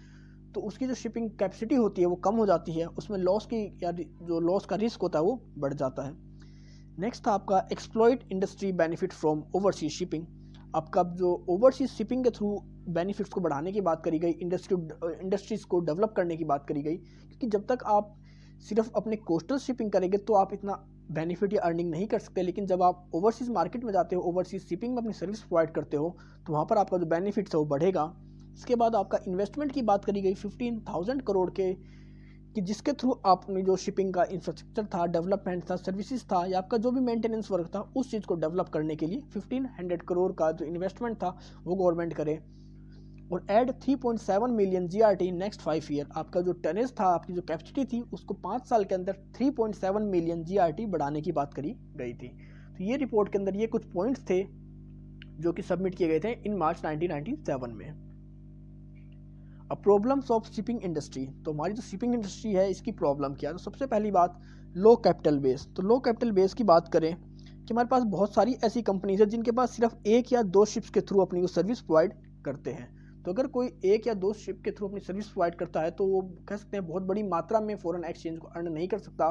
तो उसकी जो शिपिंग कैपेसिटी होती है वो कम हो जाती है, उसमें लॉस की या जो लॉस का रिस्क होता है वो बढ़ जाता है। नेक्स्ट था आपका exploit industry benefit from overseas shipping. आपका जो ओवरसीज शिपिंग के थ्रू बेनिफिट्स को बढ़ाने की बात करी गई, इंडस्ट्रीज़ को डेवलप करने की बात करी गई, क्योंकि जब तक आप सिर्फ अपने कोस्टल शिपिंग करेंगे तो आप इतना बेनिफिट या अर्निंग नहीं कर सकते, लेकिन जब आप ओवरसीज़ मार्केट में जाते हो, ओवरसीज़ शिपिंग में अपनी सर्विस प्रोवाइड करते हो, तो वहाँ पर आपका जो बेनिफिट्स है वो बढ़ेगा। इसके बाद आपका इन्वेस्टमेंट की बात करी गई 15,000 करोड़ के, कि जिसके थ्रू आपने जो शिपिंग का इंफ्रास्ट्रक्चर था, डेवलपमेंट था, सर्विसेज था, या आपका जो भी मेंटेनेंस वर्क था, उस चीज़ को डेवलप करने के लिए 1500 करोड़ का जो इन्वेस्टमेंट था वो गवर्नमेंट करे। और add 3.7 million GRT next 5 year. आपका जो टनेज था, आपकी जो कैपेसिटी थी, उसको 5 साल के अंदर 3.7 मिलियन जीआरटी बढ़ाने की बात करी गई थी। तो ये रिपोर्ट के अंदर ये कुछ पॉइंट्स थे जो कि सबमिट किए गए थे इन मार्च 1997 में। अब प्रॉब्लम्स ऑफ शिपिंग इंडस्ट्री। तो हमारी जो शिपिंग इंडस्ट्री है इसकी प्रॉब्लम क्या है? तो सबसे पहली बात लो कैपिटल बेस। तो लो कैपिटल बेस की बात करें कि हमारे पास बहुत सारी ऐसी कंपनीज है जिनके पास सिर्फ 1 या 2 शिप्स के थ्रू अपनी वो सर्विस प्रोवाइड करते हैं। तो अगर कोई 1 या 2 शिप के थ्रू अपनी सर्विस प्रोवाइड करता है तो वो कह सकते हैं बहुत बड़ी मात्रा में फॉरेन एक्सचेंज को अर्न नहीं कर सकता,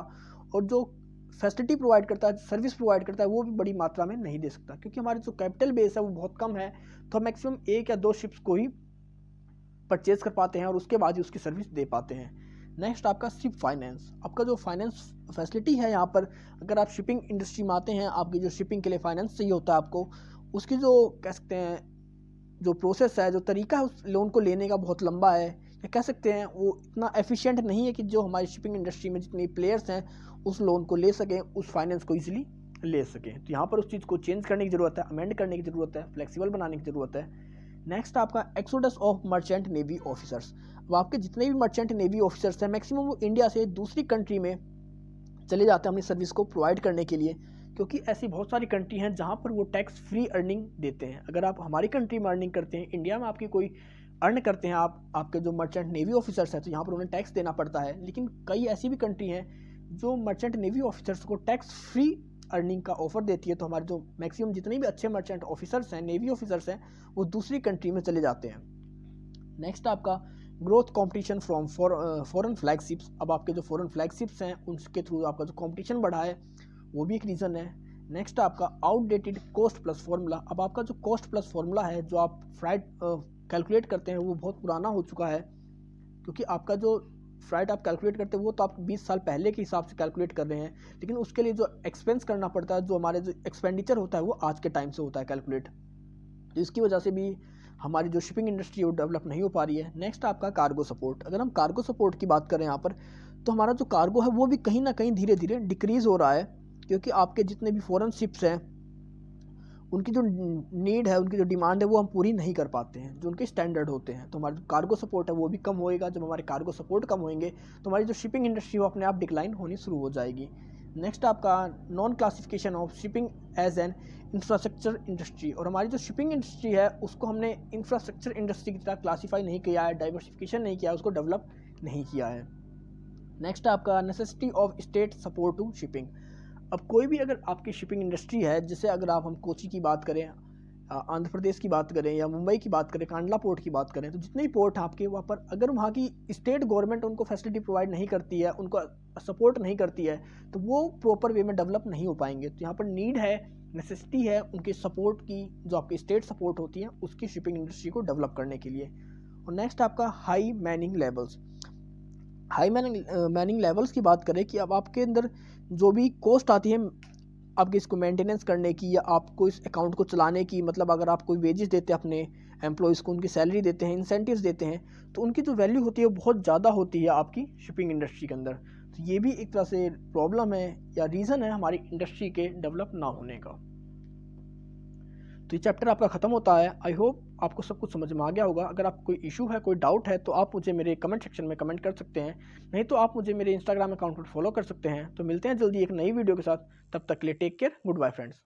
और जो फैसिलिटी प्रोवाइड करता है, सर्विस प्रोवाइड करता है, वो भी बड़ी मात्रा में नहीं दे सकता, क्योंकि हमारी जो कैपिटल बेस है वो बहुत कम है। तो हम मैक्सिमम 1 या 2 शिप्स को ही परचेज कर पाते हैं और उसके बाद ही उसकी सर्विस दे पाते हैं। नेक्स्ट आपका शिप फाइनेंस। आपका जो फाइनेंस फैसिलिटी है यहाँ पर, अगर आप शिपिंग इंडस्ट्री में आते हैं, आपकी जो शिपिंग के लिए फाइनेंस चाहिए होता है आपको, उसकी जो कह सकते हैं जो प्रोसेस है, जो तरीका है उस लोन को लेने का बहुत लंबा है, या कह सकते हैं वो इतना एफिशिएंट नहीं है कि जो हमारी शिपिंग इंडस्ट्री में जितने प्लेयर्स हैं उस लोन को ले सकें, उस फाइनेंस को ईजिली ले सकें। तो यहाँ पर उस चीज़ को चेंज करने की ज़रूरत है, अमेंड करने की ज़रूरत है, फ्लेक्सिबल बनाने की ज़रूरत है। नेक्स्ट आपका exodus of merchant navy officers. अब आपके जितने भी मर्चेंट नेवी ऑफिसर्स हैं मैक्सिमम वो इंडिया से दूसरी कंट्री में चले जाते हैं अपनी सर्विस को प्रोवाइड करने के लिए, क्योंकि ऐसी बहुत सारी कंट्री हैं जहाँ पर वो टैक्स फ्री अर्निंग देते हैं। अगर आप हमारी कंट्री में अर्निंग करते हैं, इंडिया में आपकी कोई अर्न करते हैं आपके जो मर्चेंट नेवी ऑफिसर्स हैं, तो यहाँ पर उन्हें टैक्स देना पड़ता है। लेकिन कई ऐसी भी कंट्री हैं जो मर्चेंट नेवी ऑफिसर्स को टैक्स फ्री अर्निंग का ऑफर देती है। तो हमारे जो मैक्सिमम जितने भी अच्छे मर्चेंट ऑफिसर्स हैं, नेवी ऑफिसर्स हैं, वो दूसरी कंट्री में चले जाते हैं। नेक्स्ट आपका growth competition from foreign flagships. अब आपके जो फॉरेन फ्लैगशिप्स हैं उनके थ्रू आपका जो कंपटीशन बढ़ा है वो भी एक रीज़न है। नेक्स्ट आपका आउटडेटेड कॉस्ट प्लस फार्मूला। अब आपका जो कॉस्ट प्लस फार्मूला है जो आप फ्राइट कैलकुलेट करते हैं वो बहुत पुराना हो चुका है, क्योंकि आपका जो फ्राइट आप कैलकुलेट करते हैं वो तो आप 20 साल पहले के हिसाब से कैलकुलेट कर रहे हैं, लेकिन उसके लिए जो एक्सपेंस करना पड़ता है, जो हमारे जो एक्सपेंडिचर होता है वो आज के टाइम से होता है कैलकुलेट। तो इसकी वजह से भी हमारी जो शिपिंग इंडस्ट्री है वो डेवलप नहीं हो पा रही है। नेक्स्ट आपका कार्गो सपोर्ट। अगर हम कार्गो सपोर्ट की बात करें यहाँ पर, तो हमारा जो कार्गो है वो भी कहीं ना कहीं धीरे धीरे डिक्रीज़ हो रहा है, क्योंकि आपके जितने भी फॉरेन शिप्स हैं उनकी जो नीड है, उनकी जो डिमांड है वो हम पूरी नहीं कर पाते हैं जो उनके स्टैंडर्ड होते हैं। तो हमारा जो कार्गो सपोर्ट है वो भी कम होएगा। जब हमारे कार्गो सपोर्ट कम होंगे तो हमारी जो शिपिंग इंडस्ट्री वो अपने आप डिक्लाइन होनी शुरू हो जाएगी। नेक्स्ट आपका non classification of shipping as an infrastructure industry. और हमारी जो शिपिंग इंडस्ट्री है उसको हमने इंफ्रास्ट्रक्चर इंडस्ट्री की तरह क्लासीफाई नहीं किया है, डाइवर्सिफिकेशन नहीं किया है, उसको डेवलप नहीं किया है। नेक्स्ट आपका necessity of state support to shipping. अब कोई भी अगर आपकी शिपिंग इंडस्ट्री है, जैसे अगर हम कोची की बात करें, आंध्र प्रदेश की बात करें, या मुंबई की बात करें, कांडला पोर्ट की बात करें, तो जितने भी पोर्ट हैं आपके वहाँ पर, अगर वहाँ की स्टेट गवर्नमेंट उनको फैसिलिटी प्रोवाइड नहीं करती है, उनको सपोर्ट नहीं करती है, तो वो प्रॉपर वे में डेवलप नहीं हो पाएंगे। तो यहाँ पर नीड है, नेसेसिटी है उनके सपोर्ट की, जो आपकी स्टेट सपोर्ट होती है उसकी शिपिंग इंडस्ट्री को डेवलप करने के लिए। और नेक्स्ट आपका high Manning levels. High Manning levels की बात करें कि अब आपके अंदर जो भी कॉस्ट आती है आपके इसको मेंटेनेंस करने की, या आपको इस अकाउंट को चलाने की, मतलब अगर आप कोई वेजेस देते हैं अपने एम्प्लॉयज़ को, उनकी सैलरी देते हैं, इंसेंटिव्स देते हैं, तो उनकी जो वैल्यू होती है वो बहुत ज़्यादा होती है आपकी शिपिंग इंडस्ट्री के अंदर। तो ये भी एक तरह से प्रॉब्लम है या रीज़न है हमारी इंडस्ट्री के डेवलप ना होने का। तो ये चैप्टर आपका ख़त्म होता है। आई होप आपको सब कुछ समझ में आ गया होगा। अगर आपको कोई इशू है, कोई डाउट है, तो आप मुझे मेरे कमेंट सेक्शन में कमेंट कर सकते हैं, नहीं तो आप मुझे मेरे इंस्टाग्राम अकाउंट पर फॉलो कर सकते हैं। तो मिलते हैं जल्दी एक नई वीडियो के साथ, तब तक के लिए take care, goodbye friends.